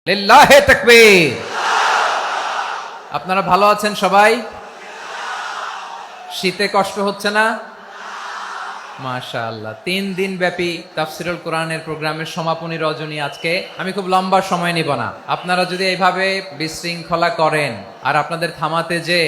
লিল্লাহি তাকবীর। আপনারা ভালো আছেন সবাই? শীতে কষ্ট হচ্ছে না? মাশাআল্লাহ। 3 দিন ব্যাপী তাফসীরুল কোরআনের প্রোগ্রামের সমাপনী রজনী আজকে। আমি খুব লম্বা সময় নিব না। আপনারা যদি এইভাবে বিশৃঙ্খলা করেন আর আপনাদের থামাতে যে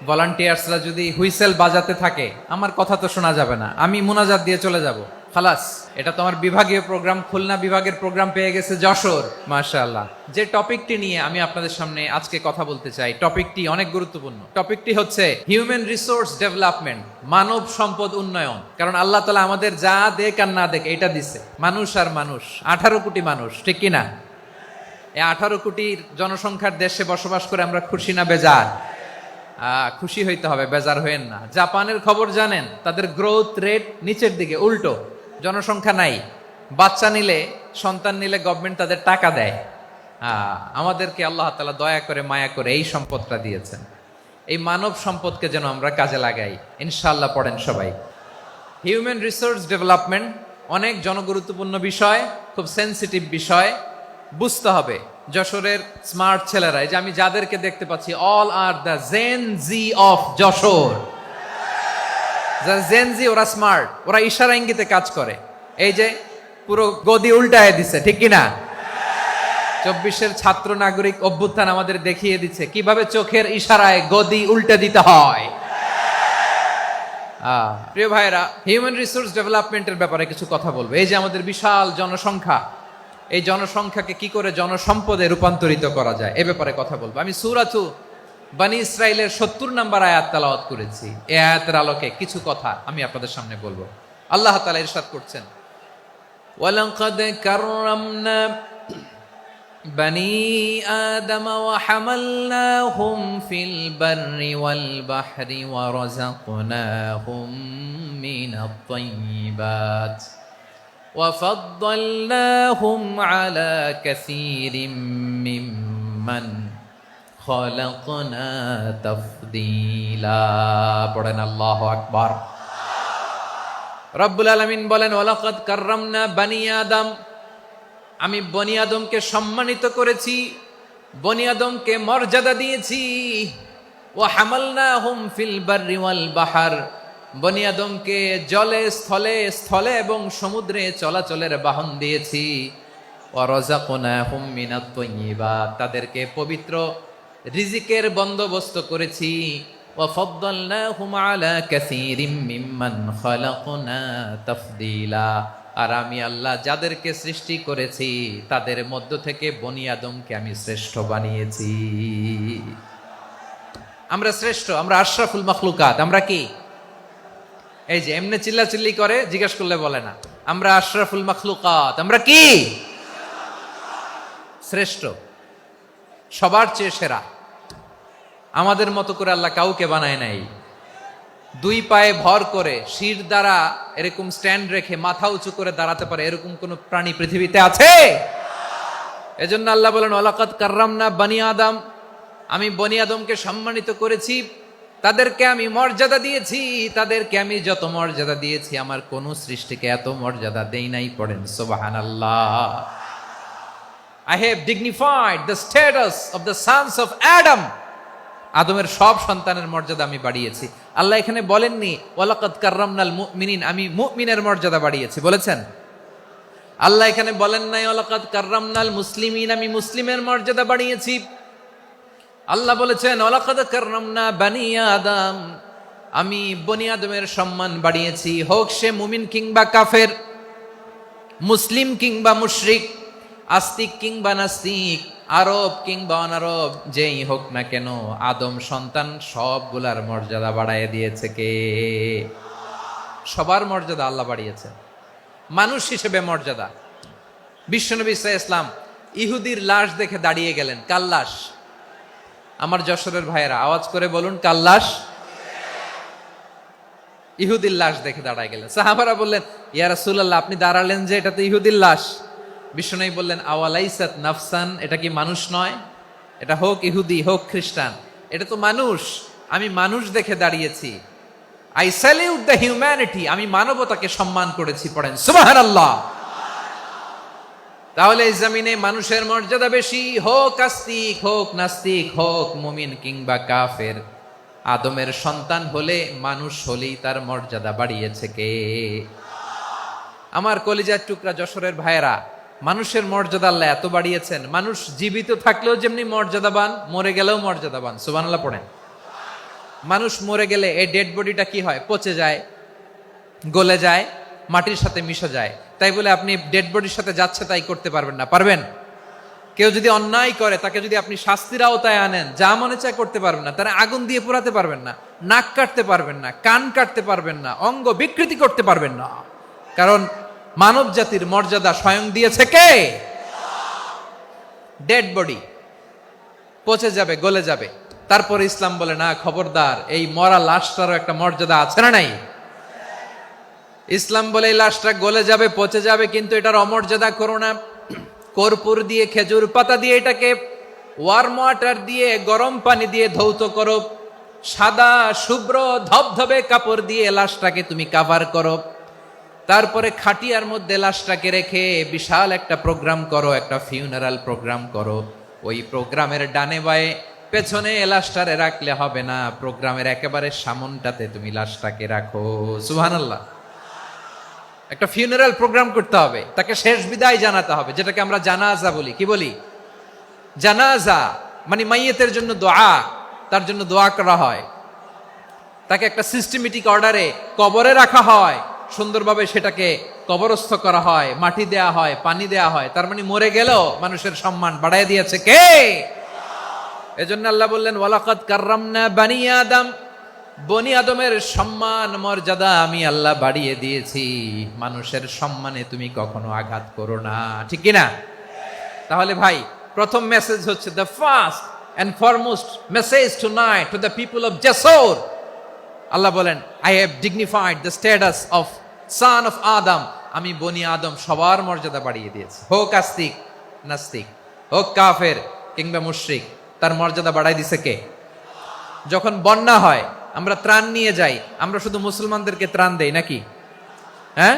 ভলান্টিয়ার্সরা যদি হুইসেল বাজাতে থাকে, আমার কথা তো শোনা যাবে না। আমি মুনাজাত দিয়ে চলে যাব। খালাস। এটা তো আমার বিভাগীয় প্রোগ্রাম, খুলনা বিভাগের প্রোগ্রাম পেয়ে গেছে যশোর। মাশাআল্লাহ। যে টপিকটি নিয়ে আমি আপনাদের সামনে আজকে কথা বলতে চাই, টপিকটি অনেক গুরুত্বপূর্ণ। টপিকটি হচ্ছে হিউম্যান রিসোর্স ডেভেলপমেন্ট, মানব সম্পদ উন্নয়ন। কারণ আল্লাহ তাআলা আমাদের যা দেখ আর না দেখ এটা দিছে, মানুষ আর মানুষ, 18 কোটি মানুষ, ঠিক কি না? এই 18 কোটির জনসংখ্যার দেশে বসবাস করে আমরা খুশি না বেজার? খুশি হইতে হবে, বেজার হইেন না। জাপানের খবর জানেন? তাদের গ্রোথ রেট নিচের দিকে, উল্টো। জনসংখ্যা নাই, বাচ্চা নিলে, সন্তান নিলে গভর্নমেন্ট তাদের টাকা দেয়। আমাদেরকে আল্লাহ তাআলা দয়া করে, মায়া করে এই সম্পদটা দিয়েছেন। এই মানব সম্পদকে যেন আমরা কাজে লাগাই, ইনশাআল্লাহ। পড়েন সবাই। হিউম্যান রিসোর্স ডেভেলপমেন্ট অনেক জনগুরুত্বপূর্ণ বিষয়, খুব সেনসিটিভ বিষয়। বুঝতে হবে যশোরের স্মার্ট ছেলেরা, এই যে আমি যাদেরকে দেখতে পাচ্ছি, all are the Gen Z of Jessore. Gen Z, ওরা স্মার্ট, ওরা ইশারা ইঙ্গিতে কাজ করে। এই যে পুরো গদি উল্টায় দিচ্ছে, ঠিক কিনা? 24-এর ছাত্র নাগরিক অভ্যুত্থান আমাদের দেখিয়ে দিচ্ছে কিভাবে চোখের ইশারায় গদি উল্টে দিতে হয়। প্রিয় ভাইরা, হিউম্যান রিসোর্স ডেভেলপমেন্টের ব্যাপারে কিছু কথা বলবো। এই যে আমাদের বিশাল জনসংখ্যা, এই জনসংখ্যাকে কি করে জনসম্পদে রূপান্তরিত করা যায় এ ব্যাপারে কথা বলবো। আমি সূরাতু বনী ইসরাইলের 70 নম্বর আয়াত তেলাওয়াত করেছি। এই আয়াতের আলোকে কিছু কথা আমি আপনাদের সামনে বলবো। আল্লাহ তাআলা ইরশাদ করছেন, ওয়ালাকাদ কাররামনা বনী আদম ওয়া হামালনাহুম ফিল বাররি ওয়াল বাহরি ওয়া রাযাকনাহুম মিনাত তাইয়্যিবাত وفضلناهم على كثير ممن خلقنا تفضيلا। পড়েন আল্লাহু আকবার। রব্বুল আলামিন বলেন, ওয়ালাকাদ কাররামনা বনী আদম, আমি বনী আদমকে সম্মানিত করেছি, বনী আদমকে মর্যাদা দিয়েছি। ওয়া হামালনাহুম ফিল বাররি ওয়াল বাহর, বনী আদমকে জলে, স্থলে, স্থলে এবং সমুদ্রে চলাচলের বাহন দিয়েছি। ওয়া রাযাকনাহুম মিনাত তাইয়্যিবাত, তাদেরকে পবিত্র রিজিকের বন্দোবস্ত করেছি। ওয়া ফাদ্দালনাহুম আলা কাসীরিম মিম্মান খালাকনা তাফদীলা, আর আমি আল্লাহ যাদেরকে সৃষ্টি করেছি তাদের মধ্য থেকে বনী আদমকে আমি শ্রেষ্ঠ বানিয়েছি। আমরা শ্রেষ্ঠ, আমরা আশরাফুল মাখলুকাত। আমরা কি? এই যে এমনি চিল্লাচিল্লি করে, জিজ্ঞেস করলে বলে না। আমরা আশরাফুল মাখলুকাত। আমরা কি? শ্রেষ্ঠ, সবার চেয়ে সেরা। আমাদের মতো করে আল্লাহ কাউকে বানায় নাই। 2 পায়ে ভর করে, শির দ্বারা এরকম স্ট্যান্ড রেখে মাথা উঁচু করে দাঁড়াতে পারে এরকম কোন প্রাণী পৃথিবীতে আছে? এজন্য আল্লাহ বলেন, ওয়ালাকাদ কাররামনা বনী আদম, আমি বনী আদমকে সম্মানিত করেছি, তাদেরকে আমি মর্যাদা দিয়েছি। তাদেরকে আমি যত মর্যাদা দিয়েছি আমার কোন সৃষ্টিকে এত মর্যাদা দেই নাই। পড়েন সুবহানাল্লাহ। I have dignified the status of the sons of Adam. আদমের সব সন্তানের মর্যাদা আমি বাড়িয়েছি। আল্লাহ এখানে বলেননি ওয়ালাকাদ কাররামনাল মুমিনিন, আমি মুমিনের মর্যাদা বাড়িয়েছি, বলেছেন? আল্লাহ এখানে বলেন নাই ওয়ালাকাদ কাররামনাল মুসলিমিন, আমি মুসলিমের মর্যাদা বাড়িয়েছি। আল্লাহ বলেছেন ওয়ালাকাদ কাররামনা বনী আদম, আমি বনী আদমের সম্মান বাড়িয়েছি। হোক সে মুমিন কিংবা কাফের, মুসলিম কিংবা মুশরিক, আস্তিক কিংবা নাস্তিক, আরব কিংবা অনারব, যেই হোক না কেন, আদম সন্তান সবগুলার মর্যাদা বাড়ায় দিয়েছে কে? সবার মর্যাদা আল্লাহ বাড়িয়েছে। মানুষ হিসেবে মর্যাদা। বিশ্বনবী সাল্লাল্লাহু আলাইহি ওয়াসাল্লাম ইহুদির লাশ দেখে দাঁড়িয়ে গেলেন। কার লাশ? আমার যশোরের ভাইয়েরা আওয়াজ করে বলুন, কার লাশ? ইহুদির লাশ দেখে দাঁড়ায় গেলেন। সাহাবারা বললেন, ইয়া রাসূলুল্লাহ, আপনি দাঁড়ালেন যে, এটা তো ইহুদির লাশ। বিশ্বনবী বললেন, আওয়ালাইসাত নাফসান, এটা কি মানুষ নয়? এটা হোক ইহুদি হোক খ্রিস্টান, এটা তো মানুষ। আমি মানুষ দেখে দাঁড়িয়েছি। আই স্যালিউট দ্য হিউম্যানিটি, আমি মানবতাকে সম্মান করেছি। পড়েন সুবহানাল্লাহ। তাহলে এই জমিনে মানুষের মর্যাদা বেশি, হোক আস্তিক, হোক নাস্তিক, হোক মুমিন কিংবা কাফের। আদমের সন্তান হলে, মানুষ হলেই তার মর্যাদা বাড়িয়েছে কে? আমার কলিজার টুকরা যশোরের ভাইয়েরা, মানুষের মর্যাদা আল্লাহ এত বাড়িয়েছেন, মানুষ জীবিত থাকলেও যেমনি মর্যাদাবান, মরে গেলেও মর্যাদাবান। সুবহানাল্লাহ পড়েন। মানুষ মরে গেলে এই ডেড বডিটা কি হয়? পচে যায়, গলে যায়, মাটির সাথে মিশে যায়। তাই বলে আপনি ডেড বডির সাথে যাচ্ছে তাই করতে পারবেন না, পারবেন? কেউ যদি অন্যায় করে, তাকে যদি আপনি শাস্তির আওতায় আনেন, যা মনে চায় করতে পারবেন না। তারা আগুন দিয়ে পোড়াতে পারবেন না, নাক কাটতে পারবেন না, কান কাটতে পারবেন না, অঙ্গ বিকৃতি করতে পারবেন না। কারণ মানব জাতির মর্যাদা স্বয়ং দিয়েছে কে? ডেড বডি পচে যাবে, গলে যাবে। তারপরে ইসলাম বলে না, খবরদার, এই মরা লাশটারও একটা মর্যাদা আছে না নাই? ইসলাম বলে এই লাশটা গলে যাবে, পচে যাবে, কিন্তু এটার অমর্যাদা করো না। কর্পূর দিয়ে, খেজুর পাতা দিয়ে, এটাকে ওয়ার্ম ওয়াটার দিয়ে, গরম পানি দিয়ে ধৌত করো। সাদা শুভ্র ধবধবে কাপড় দিয়ে লাশটাকে তুমি কাভার করো। তারপরে খাটিয়ার মধ্যে লাশটাকে রেখে বিশাল একটা প্রোগ্রাম করো, একটা ফিউনারাল প্রোগ্রাম করো। ওই প্রোগ্রামের ডানে বায়ে পেছনে লাশটারে রাখলে হবে না, প্রোগ্রামের একেবারে সামনটাতে তুমি লাশটাকে রাখো। সুবহানাল্লাহ। একটা ফিউনারাল প্রোগ্রাম করতে হবে, তাকে শেষ বিদায় জানাতে হবে, যেটাকে আমরা জানাজা বলি। কি বলি? জানাজা মানে মাইয়েতের জন্য দোয়া, তার জন্য দোয়া করা হয়। তাকে একটা সিস্টেমেটিক অর্ডারে কবরে রাখা হয়, সুন্দরভাবে সেটাকে কবরস্থ করা হয়, মাটি দেয়া হয়, পানি দেয়া হয়। তার মানে মরে গেলেও মানুষের সম্মান বাড়ায় দিয়েছে কে? এজন্য আল্লাহ বললেন, ওয়ালাকাদ কাররামনা বানি আদম, বনি আদমের সম্মান মর্যাদা আমি আল্লাহ বাড়িয়ে দিয়েছি। মানুষের সম্মানে তুমি কখনো আঘাত করো না, ঠিক কিনা? তাহলে ভাই, প্রথম মেসেজ হচ্ছে, the first and foremost message tonight to the people of Jessore. আল্লাহ বলেন, I have dignified the status of son of Adam. আমি বনি আদম সবার মর্যাদা বাড়িয়ে দিয়েছি, হোক আস্তিক নাস্তিক, হোক কাফের কিংবা মুশরিক, তার মর্যাদা বাড়াই দিছে কে? যখন বন্যা হয়, আমরা ত্রাণ নিয়ে যাই, আমরা শুধু মুসলমানদেরকে ত্রাণ দেই নাকি? হ্যাঁ,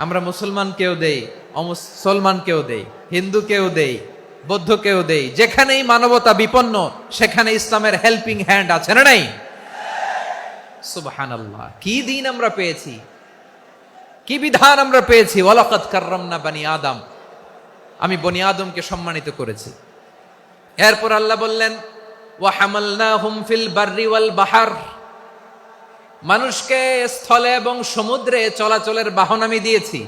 আমরা মুসলমানকেও দেই, অমুসলমানকেও দেই, হিন্দুকেও দেই, বৌদ্ধকেও দেই। যেখানেই মানবতা বিপন্ন, সেখানে ইসলামের হেল্পিং হ্যান্ড আছে না নাই? সুবহানাল্লাহ। কি দিন আমরা পেয়েছি, কি বিধান আমরা পেয়েছি। ওয়ালাকাদ কাররামনা বানি আদম, আমি বনি আদমকে সম্মানিত করেছি। এরপর আল্লাহ বললেন, ওয়া হামালনাহুম ফিল বাররি ওয়াল বাহর। মানুষকে স্থলে এবং সমুদ্রে চলাচলের বাহন আমি দিয়েছি।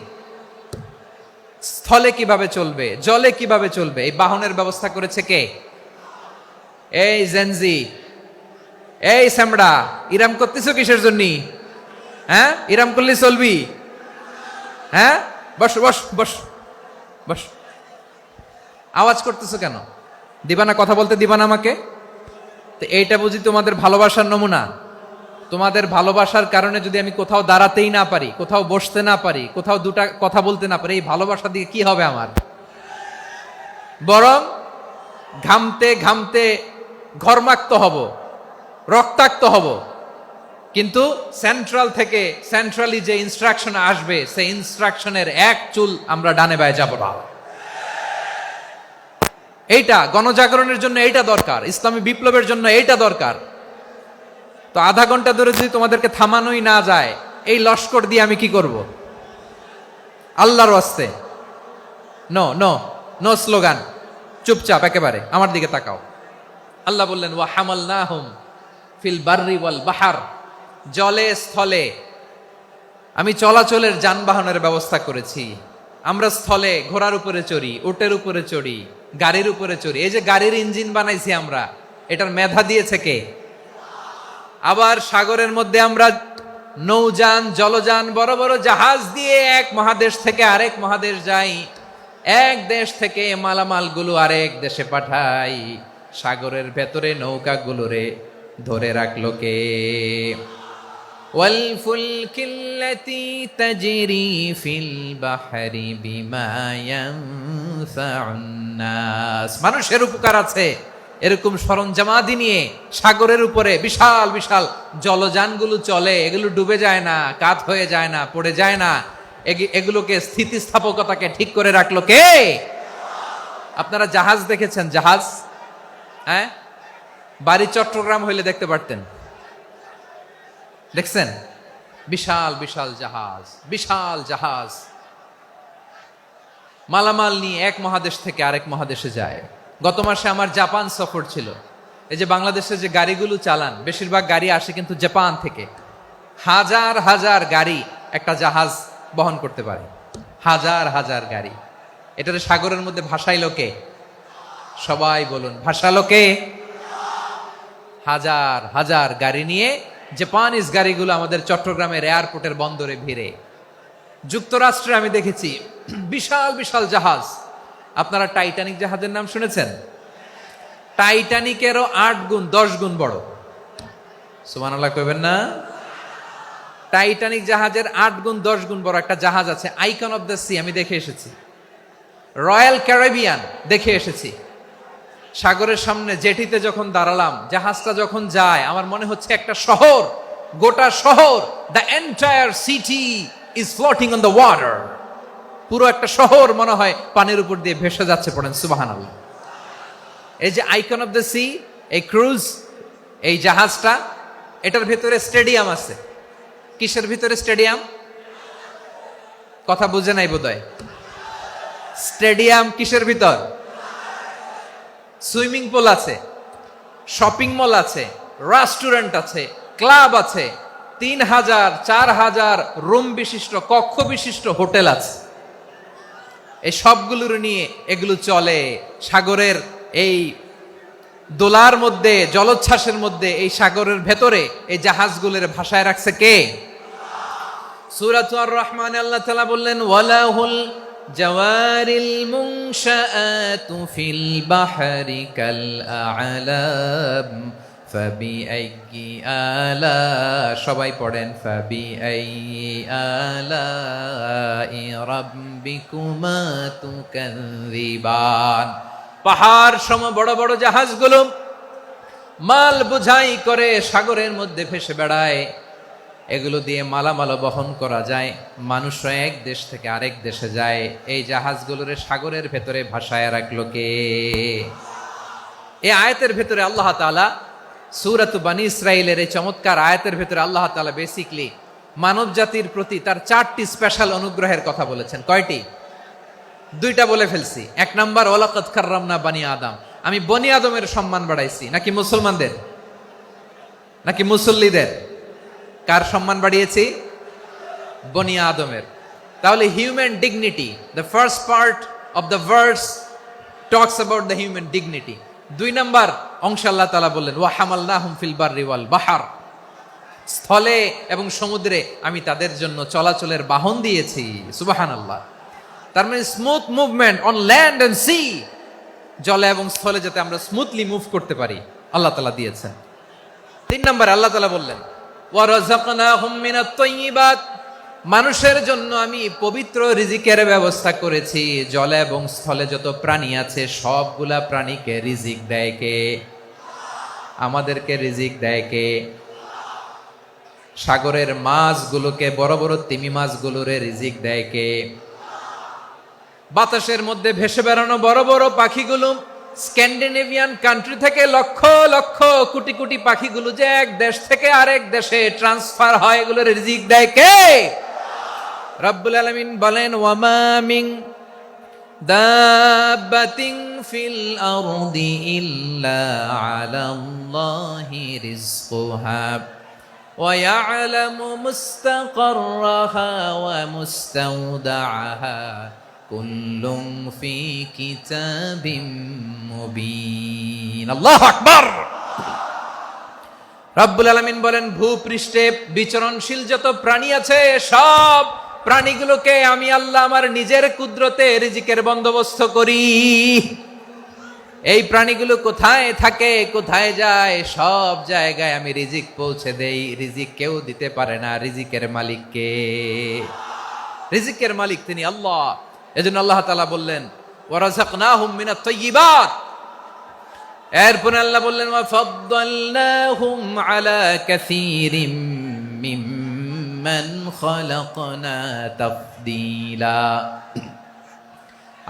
স্থলে কিভাবে চলবে, জলে কিভাবে চলবে, এই বাহনের ব্যবস্থা করেছে কে? এই জেনজি, এই সামড়া, ইরাম করতেছো কিসের জন্য? হ্যাঁ, ইরাম করলে চলবি? হ্যাঁ, বস বস বস বস। আওয়াজ করতেছো কেন? দিবানা, কথা বলতে দিবানা আমাকে? তো এইটা বুঝি তোমাদের ভালোবাসার নমুনা? তোমাদের ভালোবাসার কারণে যদি আমি কোথাও দাঁড়াতেই না পারি, কোথাও বসতে না পারি, কোথাও দুটা কথা বলতে না পারি, এই ভালোবাসা দিয়ে কি হবে আমার? বরং ঘামতে ঘামতে ঘর্মাক্ত হব, রক্তাক্ত হব। কিন্তু সেন্ট্রাল থেকে, সেন্ট্রালি যে ইনস্ট্রাকশন আসবে, সেই ইনস্ট্রাকশনের এক চুল আমরা ডানে বায়ে যাব না। এইটা গণজাগরণের জন্য এইটা দরকার, ইসলামী বিপ্লবের জন্য এইটা দরকার। তো আধা ঘন্টা ধরে যদি তোমাদেরকে থামানোই না যায়, এই লস্কর দিয়ে আমি কি করব? আল্লাহর ওয়াস্তে নো নো নো স্লোগান, চুপচাপ একেবারে আমার দিকে তাকাও। আল্লাহ বললেন, ওয়া হামালনাহুম ফিল বাররি ওয়াল বাহর। জলে স্থলে আমি চলাচলের যানবাহনের ব্যবস্থা করেছি। আমরা স্থলে ঘোড়ার উপরে চড়ি, উটের উপরে চড়ি, গাড়ির উপরে চড়ি। এই যে গাড়ির ইঞ্জিন বানাইছি আমরা, এটার মেধা দিয়েছে কে? আবার সাগরের মধ্যে আমরা নৌযান, জলযান, বড় বড় জাহাজ দিয়ে এক মহাদেশ থেকে আরেক মহাদেশ যাই, এক দেশ থেকে মালামালগুলো আরেক দেশে পাঠাই। সাগরের ভেতরে নৌকাগুলোরে ধরে রাখলো কে? ওয়াল ফুলকিল্লাতী তাজরি ফিল বাহরি বিমা ইয়ানফাউন নাস। মানুষের উপকার আছে এরকম সরঞ্জামাদি নিয়ে সাগরের উপরে বিশাল বিশাল জলযানগুলো চলে। এগুলো ডুবে যায় না, কাত হয়ে যায় না, পড়ে যায় না। এগুলোকে স্থিতিস্থাপকতাকে ঠিক করে রাখলো কে? আপনারা জাহাজ দেখেছেন? জাহাজ, হ্যাঁ, বাড়ি চট্টগ্রাম হইলে দেখতে পারতেন। দেখছেন? বিশাল বিশাল জাহাজ, বিশাল জাহাজ মালামাল নিয়ে এক মহাদেশ থেকে আরেক মহাদেশে যায়। গত মাসে আমার জাপান সফর ছিল। এই যে বাংলাদেশে যে গাড়িগুলো চালান, বেশিরভাগ গাড়ি আসে কিন্তু জাপান থেকে। হাজার হাজার গাড়ি একটা জাহাজ বহন করতে পারে, হাজার হাজার গাড়ি। এটার সাগরের মধ্যে ভাসাইলো কে? সবাই বলুন, ভাসালো কে? হাজার হাজার গাড়ি নিয়ে জাপানিজ গাড়িগুলো আমাদের চট্টগ্রামের এয়ারপোর্টের বন্দরে ভিড়ে। যুক্তরাষ্ট্রে আমি দেখেছি বিশাল বিশাল জাহাজ। আপনারা টাইটানিক জাহাজের নাম শুনেছেন? টাইটানিকেরও 8 গুণ 10 গুণ বড়। সুবহানাল্লাহ কইবেন না? টাইটানিক জাহাজের 8 গুণ 10 গুণ বড় একটা জাহাজ আছে, আইকন অফ দ্য সি। আমি দেখে এসেছি। রয়্যাল ক্যারিবিয়ান দেখে এসেছি। সাগরের সামনে জেটিতে যখন দাঁড়ালাম, জাহাজটা যখন যায়, আমার মনে হচ্ছে একটা শহর, গোটা শহর, the entire city is floating on the water. পুরো একটা শহর মনে হয় পানির উপর দিয়ে ভেসে যাচ্ছে। পড়েন সুবহানাল্লাহ। এই যে আইকন অফ দ্য সি, এই ক্রুজ, এই জাহাজটা, এটার ভিতরে স্টেডিয়াম আছে। কিসের ভিতরে স্টেডিয়াম? কথা বুঝে নাই বোধহয়। স্টেডিয়াম কিসের ভিতর? সুইমিং পুল আছে, শপিং মল আছে, রেস্টুরেন্ট আছে, ক্লাব আছে, 3000 4000 রুম বিশিষ্ট, কক্ষ বিশিষ্ট হোটেল আছে। এই সবগুলোর নিয়ে এগুলো চলে সাগরের এই দোলার মধ্যে, জলোচ্ছ্বাসের মধ্যে। এই সাগরের ভেতরে এই জাহাজগুলোর ভাষায় রাখছে কে? সূরা আর রহমানে আল্লাহ তাআলা বললেন, ওয়ালাহুল জাওয়ারিল মুনশাআতু ফিল বাহরি কাল আ'লাম ফাবিআইয়ি আলা, সবাই পড়েন, ফাবিআইয়ি আলাই রাব্বিকুমা তুকাযযিবান। পাহাড় সম বড় বড় জাহাজগুলো মাল বোঝাই করে সাগরের মধ্যে ভেসে বেড়ায়। এগুলো দিয়ে মালামাল বহন করা যায়। মানুষরা এক দেশ থেকে আরেক দেশে যায়। এই জাহাজগুলোর সাগরের ভেতরে ভাসায় রাখলো কে? এই আয়াতের ভেতরে আল্লাহ তাআলা সূরাত বনী ইসরাঈলের এই চমৎকার আয়াতের ভেতরে আল্লাহ তাআলা বেসিক্যালি মানব জাতির প্রতি তার 4টি স্পেশাল অনুগ্রহের কথা বলেছেন। কয়টি? 2টা বলে ফেলছি। 1 নাম্বার, ওয়ালাকাদ কাররামনা বানি আদম, আমি বনি আদমের সম্মান বাড়াইছি। নাকি মুসলমানদের? নাকি মুসল্লিদের? কার সম্মান বাড়িয়েছি? বনি আদমের। তাহলে human dignity, the first part of the verse talks about the human dignity. 2 number অংশ আল্লাহ তাআলা বললেন, ওয়া হামালনাহুম ফিল বাররি ওয়াল বাহর, স্থলে এবং সমুদ্রে আমি তাদের জন্য চলাচলের বাহন দিয়েছি। সুবহানাল্লাহ। তার মানে smooth movement on land and sea, জলে এবং স্থলে যাতে আমরা স্মুথলি মুভ করতে পারি আল্লাহ তাআলা দিয়েছেন। 3 নম্বরে আল্লাহ তাআলা বললেন, ওয়া রাযাকনাহুম মিনাত তাইয়্যিবাত, মানুষের জন্য আমি পবিত্র রিজিকের ব্যবস্থা করেছি। জলে এবং স্থলে যত প্রাণী আছে সবগুলা প্রাণীকে রিজিক দেয় কে? আমাদেরকে রিজিক দেয় কে? সাগরের মাছগুলোকে, বড় বড় তিমি মাছগুলোরে রিজিক দেয় কে? বাতাসের মধ্যে ভেসে বেড়ানো বড় বড় পাখিগুলো, স্ক্যান্ডিনেভিয়ান কান্ট্রি থেকে লক্ষ লক্ষ কোটি কোটি পাখিগুলো যে এক দেশ থেকে আরেক দেশে ট্রান্সফার হয়, এগুলোর রিজিক দেয় কে? রব্বুল আলামিন বলেন, ওয়ামা মিন দাব্বাতিন ফিল আরদি ইল্লা আলাল্লাহি রিজকুহা ওয়া ইয়ালামু মুস্তাকাররাহা ওয়া মুস্তাওদাআহা কুল্লুম ফি কিতাবিম মুবিন। আল্লাহু আকবার। রব্বুল আলামিন বলেন, ভূপৃষ্ঠে বিচরণশীল যত প্রাণী আছে সব প্রাণীগুলোকে আমি আল্লাহ আমার নিজের কুদরতে রিজিকের বন্দোবস্ত করি। এই প্রাণীগুলো কোথায় থাকে, কোথায় যায়, সব জায়গায় আমি রিজিক পৌঁছে দেই। রিজিক কেউ দিতে পারে না, রিজিকের মালিক কে? রিজিকের মালিক তিনি আল্লাহ। এজন্য আল্লাহ তাআলা বললেন, ওয়া রাযাকনাহুম মিনাত তাইয়্যিবাত। এরপর আল্লাহ বললেন, ওয়া ফাদ্দালনাহুম আলা কাসীরিম মিম্মান খালাকনা তাফদীলা।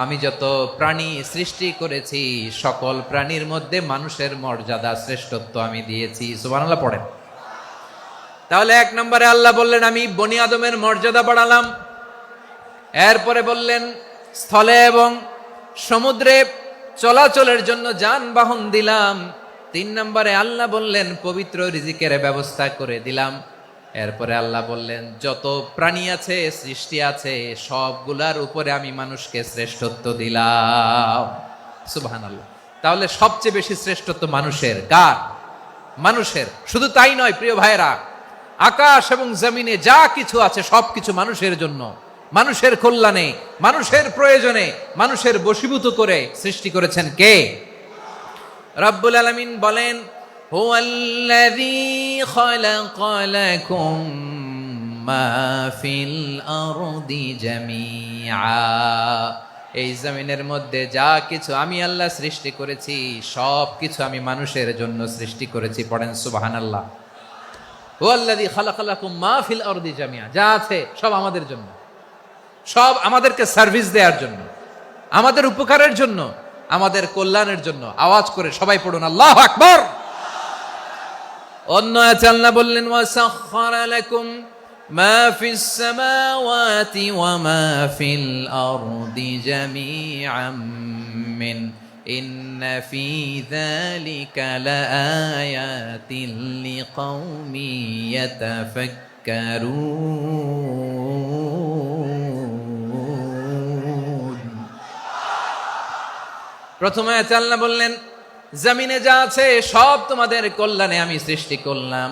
আমি যত প্রাণী সৃষ্টি করেছি সকল প্রাণীর মধ্যে মানুষের মর্যাদা শ্রেষ্ঠত্ব আমি দিয়েছি। সুবহানাল্লাহ পড়েন। তাহলে এক নম্বরে আল্লাহ বললেন আমি বনি আদমের মর্যাদা বাড়ালাম। এরপরে বললেন স্থলে এবং সমুদ্রে চলাচলের জন্য যানবাহন দিলাম। 3 নম্বরে আল্লাহ বললেন পবিত্র রিজিকের ব্যবস্থা করে দিলাম। এরপরে আল্লাহ বললেন যত প্রাণী আছে সৃষ্টি আছে সবগুলার উপরে আমি মানুষকে শ্রেষ্ঠত্ব দিলাম। সুবহানাল্লাহ। তাহলে সবচেয়ে বেশি শ্রেষ্ঠত্ব মানুষের। কার? মানুষের। শুধু তাই নয় প্রিয় ভাইরা, আকাশ এবং জমিনে যা কিছু আছে সবকিছু মানুষের জন্য, মানুষের কল্যাণে, মানুষের প্রয়োজনে, মানুষের বশীভূত করে সৃষ্টি করেছেন কে? রব্বুল আলামিন বলেন হুয়াল্লাযী খালাকা লাকুম মা ফিল আরদি জামিআ। এই জমিনের মধ্যে যা কিছু আমি আল্লাহ সৃষ্টি করেছি সব কিছু আমি মানুষের জন্য সৃষ্টি করেছি। পড়েন সুবহানাল্লাহ। হুয়াল্লাযী খালাকা লাকুম মা ফিল আরদি জামিআ। যা আছে সব আমাদের জন্য, সব আমাদেরকে সার্ভিস দেওয়ার জন্য, আমাদের উপকারের জন্য, আমাদের কল্যাণের জন্য। আওয়াজ করে সবাই পড়ুন আল্লাহু আকবার। অন্য আয়াতে আল্লাহ বললেন ওয়াসাখখারা লাকুম মা ফিস সামাওয়াতি ওয়া মা ফিল আরদি জামিআম মিন ইন্না ফি যালিকা লাআয়াতিন লিকাউমি ইয়াতাফাক্কারুন। প্রথমে আয়াতে আল্লাহ বললেন জমিনে যা আছে সব তোমাদের কল্যাণে আমি সৃষ্টি করলাম।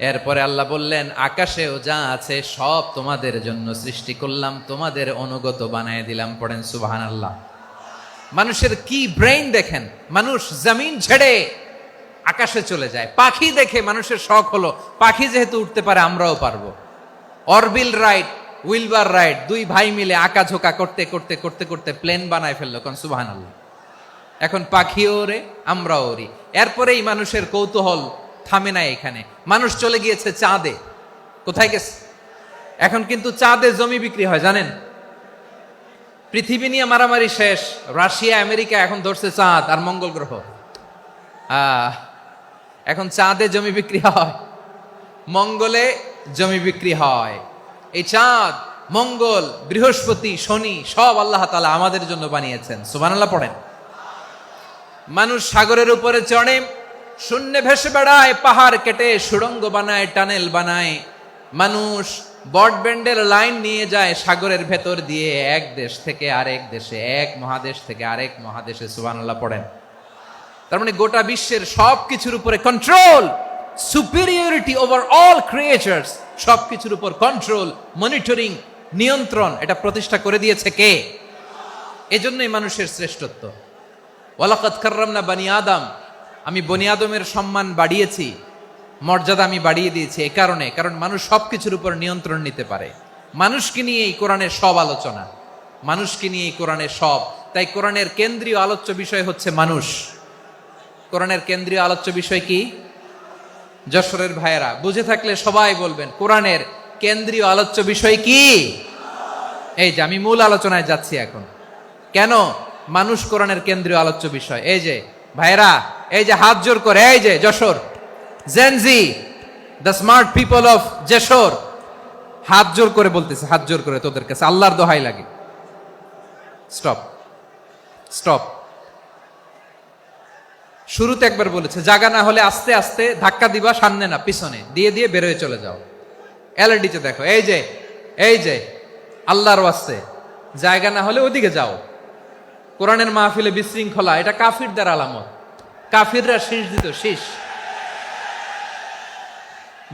এরপরে আল্লাহ বললেন আকাশেও যা আছে সব তোমাদের জন্য সৃষ্টি করলাম, তোমাদের অনুগত বানায় দিলাম। পড়েন সুবহানাল্লাহ। মানুষের কি ব্রেইন দেখেন, মানুষ জমিন ছেড়ে আকাশে চলে যায়। পাখি দেখে মানুষের শখ হলো পাখি যেহেতু উঠতে পারে আমরাও পারবো। অরবিল রাইট, উইলবার রাইট, 2 ভাই মিলে আঁকাঝোঁকা করতে করতে করতে করতে প্লেন বানায় ফেললো। কোন সুবহানাল্লাহ। এখন পাখিও ওরে, আমরাও ওরি। এরপরেই মানুষের কৌতূহল থামে না এখানে। মানুষ চলে গিয়েছে চাঁদে। কোথায় গেছে? এখন কিন্তু চাঁদে জমি বিক্রি হয় জানেন। পৃথিবী নিয়ে মারামারি শেষ। রাশিয়া আমেরিকা এখন ধরছে চাঁদ আর মঙ্গল গ্রহ। এখন চাঁদে জমি বিক্রি হয়, মঙ্গলে জমি বিক্রি হয়। এই চাঁদ, মঙ্গল, বৃহস্পতি, শনি সব আল্লাহ তাআলা আমাদের জন্য বানিয়েছেন। সুবহানাল্লাহ পড়েন। মানুষ সাগরের উপরে চড়ে, শূন্যে ভেসে বেড়ায়, পাহাড় কেটে সুড়ঙ্গ বানায়, টানেল বানায়। মানুষ ব্রডব্যান্ডের লাইন নিয়ে যায় সাগরের ভেতর দিয়ে, এক দেশ থেকে আরেক দেশে, এক মহাদেশ থেকে আরেক মহাদেশে। সুবহানাল্লাহ পড়েন। তার মানে গোটা বিশ্বের সব কিছুর উপরে control, superiority over all creatures, সবকিছুর উপর কন্ট্রোল, মনিটরিং, নিয়ন্ত্রণ, এটা প্রতিষ্ঠা করে দিয়েছে কে? এজন্যই মানুষের শ্রেষ্ঠত্ব। ওয়ালাকাদ কাররামনা বানি আদম, আমি বনি আদমের সম্মান বাড়িয়েছি, মর্যাদা আমি বাড়িয়ে দিয়েছি। এই কারণে, কারণ মানুষ সবকিছুর উপর নিয়ন্ত্রণ নিতে পারে। মানুষকে নিয়ে এই কোরআনের সব আলোচনা, মানুষকে নিয়ে এই কোরআনের সব। তাই কোরআনের কেন্দ্রীয় আলোচ্য বিষয় হচ্ছে মানুষ। কোরআনের কেন্দ্রীয় আলোচ্য বিষয় কি? যশোরের ভাইয়েরা বুঝে থাকলে সবাই বলবেন কোরআনের কেন্দ্রীয় আলোচ্য বিষয় কি? এই যে আমি মূল আলোচনায় যাচ্ছি এখন। কেন মানুষ কোরআনের কেন্দ্রীয় আলোচ্য বিষয়? এই যে ভাইয়েরা, এই যে হাত জোর করে, এই যে Jessore Gen Z, the smart people of Jessore, হাত জোর করে বলতেছে, হাত জোর করে তোদের কাছে আল্লাহর দোহাই লাগে, স্টপ স্টপ। শুরুতে একবার বলেছে জায়গা না হলে আস্তে আস্তে ধাক্কা দিবা, সামনে না পিছনে দিয়ে দিয়ে বেরোয় চলে যাও। এলইডিতে দেখো, এই যে এই যে আল্লাহর ওয়াস্তে জায়গা না হলে ওদিকে যাও। কোরআনের মাহফিলে বিশৃঙ্খলা, এটা কাফিরদের আলামত। কাফিররা শীষ দিত, শীষ।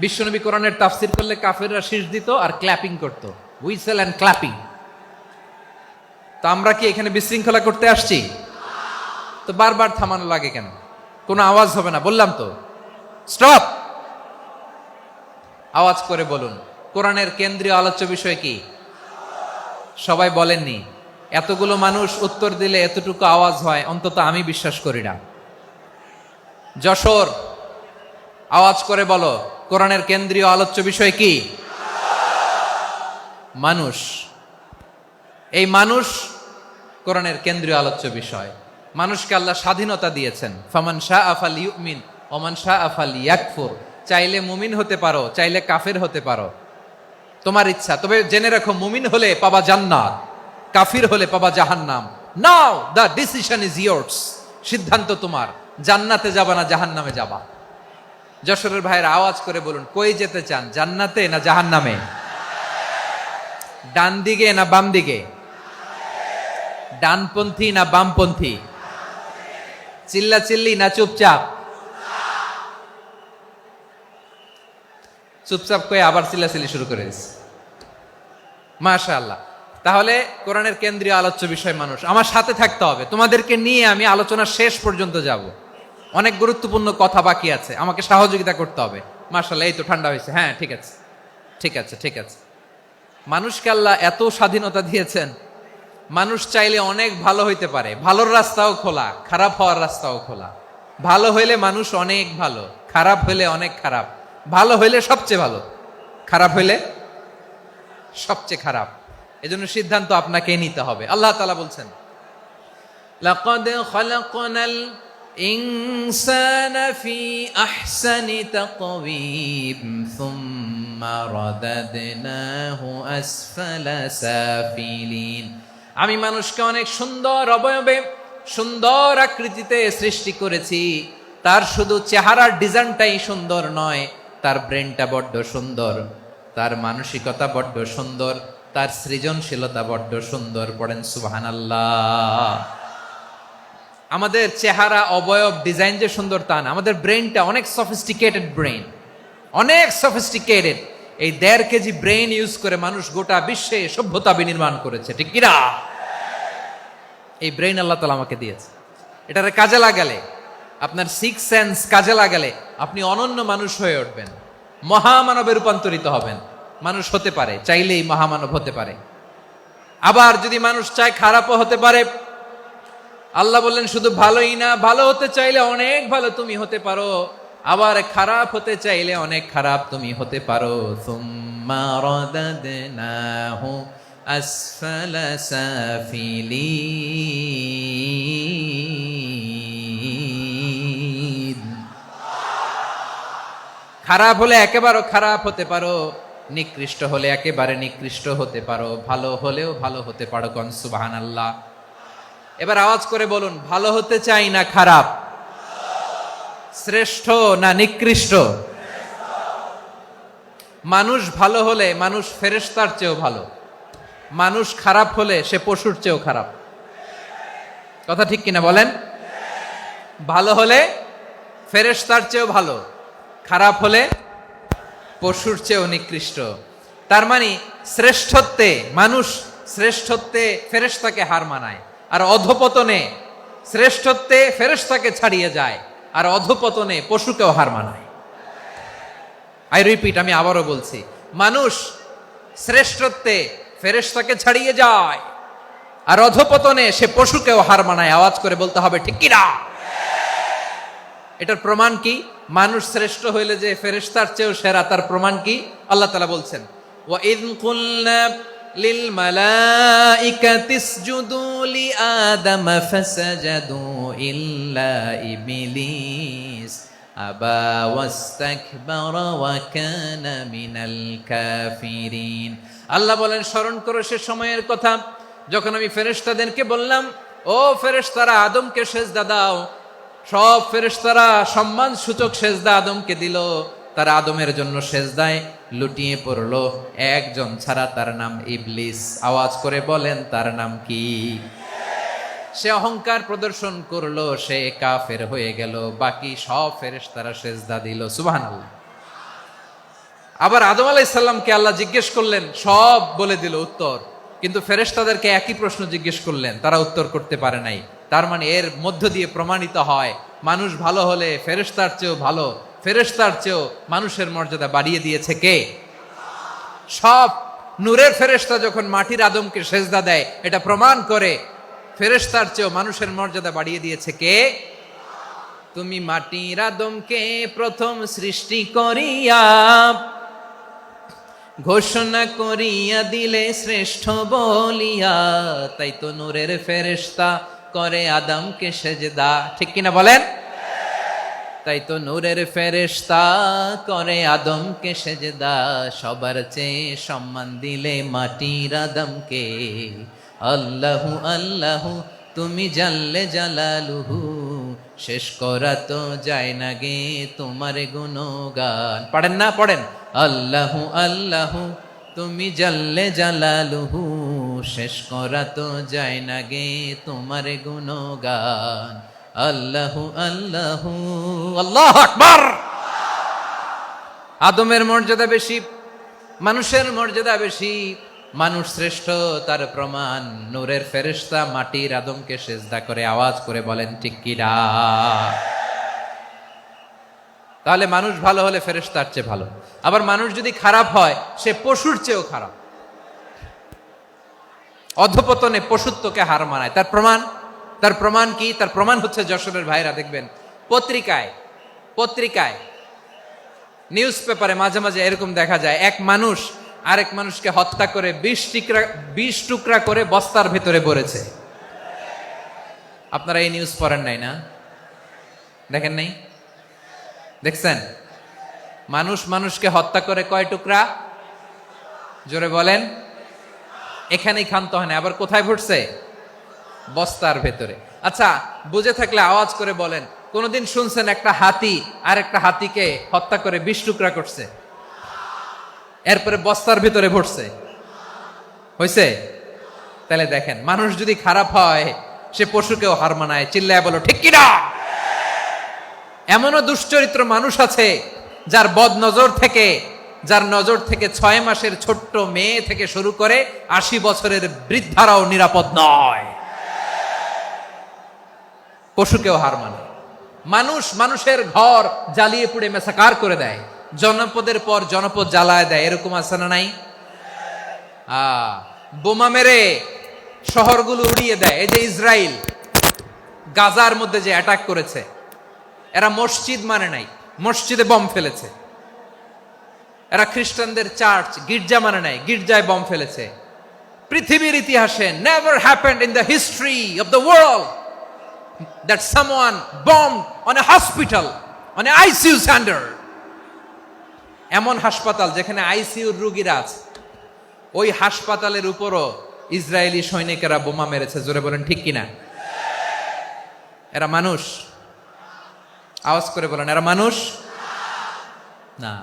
বিশ্বনবী কোরআনের তাফসির করলে কাফিররা শীষ দিত আর ক্ল্যাপিং করত, হুইসেল এন্ড ক্ল্যাপিং। তো আমরা কি এখানে বিশৃঙ্খলা করতে আসছি? তো বারবার থামানো লাগে কেন? কোনো আওয়াজ হবে না, বললাম তো স্টপ। আওয়াজ করে বলুন কোরআনের কেন্দ্রীয় আলোচ্য বিষয় কি? সবাই বলেননি। এতগুলো মানুষ উত্তর দিলে এতটুকু আওয়াজ হয়, অন্তত আমি বিশ্বাস করি না। যশোর, আওয়াজ করে বলো কোরআনের কেন্দ্রীয় আলোচ্য বিষয় কি? মানুষ। এই মানুষ কোরআনের কেন্দ্রীয় আলোচ্য বিষয়। মানুষকে আল্লাহ স্বাধীনতা দিয়েছেন, ফামান শাআ ফালইউমিন ওয়া মান শাআ ফালইয়াকফুর। চাইলে মুমিন হতে পারো, চাইলে কাফের হতে পারো, তোমার ইচ্ছা। তবে জেনে রাখো, মুমিন হলে পাবা জান্নাত, কাফির হলে পাবা জাহান্নাম। নাও দ্য ডিসিশন ইজ ইয়ার্স। সিদ্ধান্ত তোমার, জান্নাতে যাবা না জাহান্নামে যাবা। যশোরের ভাইয়ের আওয়াজ করে বলুন, কই যেতে চান, জান্নাতে না জাহান্নামে? ডান দিকে না বাম দিকে? ডানপন্থী না বামপন্থী? চিল্লা চিল্লি না চুপচাপ? চুপচাপ কয়ে আবার চিল্লাচিল্লি শুরু করে দিচ্ছে। মাশাআল্লাহ। তাহলে কোরআনের কেন্দ্রীয় আলোচ্য বিষয় মানুষ। আমার সাথে থাকতে হবে, তোমাদেরকে নিয়ে আমি আলোচনা শেষ পর্যন্ত যাব। অনেক গুরুত্বপূর্ণ কথা বাকি আছে, আমাকে সহযোগিতা করতে হবে। মাশাআল্লাহ, এই তো ঠান্ডা হয়েছে। হ্যাঁ, ঠিক আছে ঠিক আছে ঠিক আছে। মানুষকে আল্লাহ এত স্বাধীনতা দিয়েছেন, মানুষ চাইলে অনেক ভালো হইতে পারে। ভালোর রাস্তাও খোলা, খারাপ হওয়ার রাস্তাও খোলা। ভালো হইলে মানুষ অনেক ভালো, খারাপ হইলে অনেক খারাপ। ভালো হইলে সবচেয়ে ভালো, খারাপ হইলে সবচেয়ে খারাপ। এজন্য সিদ্ধান্ত আপনাকে নিতে হবে। আল্লাহ তাআলা বলছেন, লাকাদ খালাকনাল ইনসানা ফি আহসানি তাকওয়িম সুম্মা রাদাদনাহু আসফালা সাফিলিন। আমি মানুষকে অনেক সুন্দর অবয়বে, সুন্দর আকৃতিতে সৃষ্টি করেছি। তার শুধু চেহারার ডিজাইনটাই সুন্দর নয়, তার ব্রেনটা বড্ড সুন্দর, তার মানসিকতা বড্ড সুন্দর, তার সৃজনশীলতা বড্ড সুন্দর। পড়েন সুবহানাল্লাহ। আমাদের চেহারা, অবয়ব, ডিজাইন যে সুন্দর তা না, আমাদের ব্রেনটা অনেক সফিস্টিকেটেড ব্রেন, অনেক সফিস্টিকেটেড। এই 1.5 কেজি ব্রেন ইউজ করে মানুষ গোটা বিশ্বে সভ্যতা বিনির্মাণ করেছে, ঠিক কিনা? এই ব্রেন আল্লাহ তাআলা আমাকে দিয়েছে। এটারে কাজে লাগালে, আপনার 6 সেন্স কাজে লাগালে আপনি অনন্য মানুষ হয়ে উঠবেন, মহামানবে রূপান্তরিত হবেন। মানুষ হতে পারে, চাইলেই মহামানব হতে পারে। আবার যদি মানুষ চায়, খারাপও হতে পারে। আল্লাহ বললেন শুধু ভালোই না, ভালো হতে চাইলে অনেক ভালো তুমি হতে পারো, আবার খারাপ হতে চাইলে অনেক খারাপ তুমি হতে পারো। সুম্মা রাদাদনাহু আসফালা সাফিলিন। খারাপ হলে একেবারে খারাপ হতে পারো, নিকৃষ্ট হলে একেবারে নিকৃষ্ট হতে পারো, ভালো হলেও ভালো হতে পারো। কোন সুবহানাল্লাহ। এবার আওয়াজ করে বলুন, ভালো হতে চাই না খারাপ? শ্রেষ্ঠ না নিকৃষ্ট? মানুষ ভালো হলে মানুষ ফেরেশতার চেয়েও ভালো, মানুষ খারাপ হলে সে পশুর চেয়েও খারাপ। কথা ঠিক কিনা বলেন? ভালো হলে ফেরেশতার চেয়েও ভালো, খারাপ হলে পশুর চেয়েও নিকৃষ্ট। তার মানে শ্রেষ্ঠত্বে মানুষ, শ্রেষ্ঠত্বে ফেরেশতাকে হার মানায়, আর অধপতনে শ্রেষ্ঠত্বে ফেরেশতাকে ছাড়িয়ে যায়, আর অধপতনে পশুকেও হার মানায়। আই রিপিট, আমি আবারও বলছি, মানুষ শ্রেষ্ঠত্বে ফেরেশতাকে ছাড়িয়ে যায়, আর অধপতনে সে পশুকেও হার মানায়। আওয়াজ করে বলতে হবে, ঠিক কিনা? এটার প্রমাণ কি? মানুষ শ্রেষ্ঠ হইলে যে ফেরেশতার চেয়েও সেরা, তার প্রমাণ কি? আল্লাহ তাআলা বলছেন, ওয়া ইয কুলনা লিল মালাইকাতি ইসজুদু লি আদম ফাসাজাদু ইল্লা ইবলিস আবা ওয়াস্তাকবারা ওয়া কানা মিনাল কাফিরিন। আল্লাহ বলেন, স্মরণ করো সে সময়ের কথা যখন আমি ফেরেশতাদেরকে বললাম, ও ফেরেশতারা আদমকে সেজদা দাও। সব ফেরেশতারা সম্মান সূচক সেজদা আদমকে দিল। তারা আদমের জন্য সেজদায় লুটিয়ে পড়লো, একজন ছাড়া, তার নাম ইবলিস। আওয়াজ করে বলেন, তার নাম কি? সে অহংকার প্রদর্শন করলো, সে কাফের হয়ে গেল। বাকি সব ফেরেশতারা সেজদা দিল। সুবহানাল্লাহ। আবার আদম আলাইহিস সালামকে আল্লাহ জিজ্ঞেস করলেন, সব বলে দিল উত্তর, কিন্তু ফেরেশতাদেরকে একই প্রশ্ন জিজ্ঞেস করলেন, তারা উত্তর করতে পারে নাই। তার মানে এর মধ্য দিয়ে প্রমাণিত হয়, মানুষ ভালো হলে ফেরেশতার চেয়েও ভালো, ফেরেশতার চেয়েও মানুষের মর্যাদা বাড়িয়ে দিয়েছে কে? সব নূরের ফেরেশতা যখন মাটির আদমকে সেজদা দেয়, এটা প্রমাণ করে ফেরেশতার চেয়েও মানুষের মর্যাদা বাড়িয়ে দিয়েছে কে? তুমি মাটির আদমকে প্রথম সৃষ্টি করিয়া ঘোষণা করিয়া দিলে শ্রেষ্ঠ বলিয়া, তাই তো নূরের ফেরেশতা করে আদমকে সেজদা। ঠিক কিনা বলেন? তাই তো নূরের ফেরেশতা করে আদমকে সেজদা, সবার চেয়ে সম্মান দিলে মাটির আদমকে। আল্লাহু আল্লাহু তুমি জাল্লে জালালুহু, শেষ করা তো যায় না গে তোমার গুণগান। পড়েন না, পড়েন। আল্লাহু আল্লাহু তুমি জাল্লে জালালুহু, শেষ করা তো যায় না গে তোমার গুণগান। আল্লাহু আল্লাহু আল্লাহু আকবার। আদমের মর্যাদা বেশি, মানুষের মর্যাদা বেশি, মানুষ শ্রেষ্ঠ তার প্রমাণ নূরের ফেরেশতা মাটির আদমকে সেজদা করে আওয়াজ করে বলেন ঠিক কিনা? তাহলে মানুষ ভালো হলে ফেরেশতার চেয়ে ভালো। আবার মানুষ যদি খারাপ হয় সে পশুর চেয়েও খারাপ। অধপতনে পশুত্বকে হার মানায়। তার প্রমাণ কি? তার প্রমাণ হচ্ছে যশোরের ভাইরা দেখবেন পত্রিকায় নিউজ পেপারে মাঝে মাঝে এরকম দেখা যায়, এক মানুষ আরেক মানুষকে হত্যা করে 20 টুকরা করে বস্তার ভেতরে ভরেছে। আপনারা এই নিউজ পড়েন নাই না? দেখেন নাই? দেখছেন? মানুষ মানুষকে হত্যা করে কয় টুকরা? জোরে বলেন। এখানেই ক্ষান্ত হয় না, আবার কোথায় ভরছে? বস্তার ভেতরে। আচ্ছা, বুঝে থাকলে আওয়াজ করে বলেন, কোনদিন শুনছেন একটা হাতি আর একটা হাতিকে হত্যা করে 20 টুকরা করছে, এরপরে বস্তার ভিতরে ভরছে? হয়েছে? তাহলে দেখেন, মানুষ যদি খারাপ হয় সে পশুকেও হার মানায়। চিল্লায় বলো ঠিক কিনা? এমনও দুশ্চরিত্র মানুষ আছে যার নজর থেকে 6 মাসের ছোট্ট মেয়ে থেকে শুরু করে 80 বছরের বৃদ্ধারাও নিরাপদ নয়। পশুকেও হার মানে। মানুষের ঘর জ্বালিয়ে পুড়ে মেসাকার করে দেয়, জনপদের পর জনপদ জ্বালায় দেয়। এরকম আছে না নাই? বোমা মেরে শহরগুলো উড়িয়ে দেয়। এই যে ইসরায়েল গাজার মধ্যে যে অ্যাটাক করেছে, এরা মসজিদ মানে নাই, মসজিদে বম ফেলেছে। এরা খ্রিস্টানদের চার্চ গির্জা মানে নাই, গির্জায় বম ফেলেছে। পৃথিবীর ইতিহাসে never happened in the history of the world that someone bombed on a hospital, on a ICU center. এমন হাসপাতাল যেখানে আইসিইউ রোগীরা আছে, ওই হাসপাতালের উপরও ইসরায়েলি সৈনিকেরা বোমা মেরেছে। জোরে বলেন ঠিক কিনা? এরা মানুষ? আওয়াজ করে বলেন, এরা মানুষ না।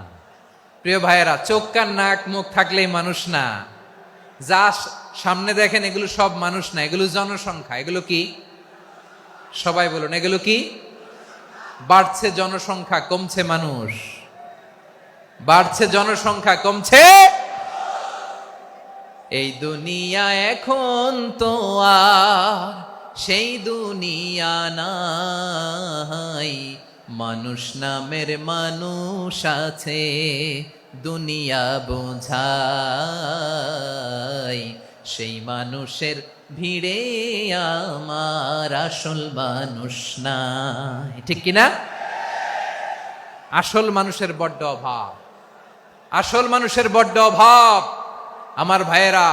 প্রিয় ভাইয়েরা, চোখ কান নাক মুখ থাকলেই মানুষ না। যা সামনে দেখেন এগুলো সব মানুষ না, এগুলো জনসংখ্যা। এগুলো কি? সবাই বলুন, এগুলো কি? বাড়ছে জনসংখ্যা, কমছে মানুষ। বাড়ছে জনসংখ্যা, কমছে। এই দুনিয়া এখন তো আর সেই দুনিয়া নাই, মানুষ নামের মানুষ আছে দুনিয়া বোঝাই, সেই মানুষের ভিড়ে আমার আসল মানুষ নাই। ঠিক কিনা? আসল মানুষের বড্ড অভাব, আসল মানুষের বড্ড অভাব। আমার ভাইয়েরা,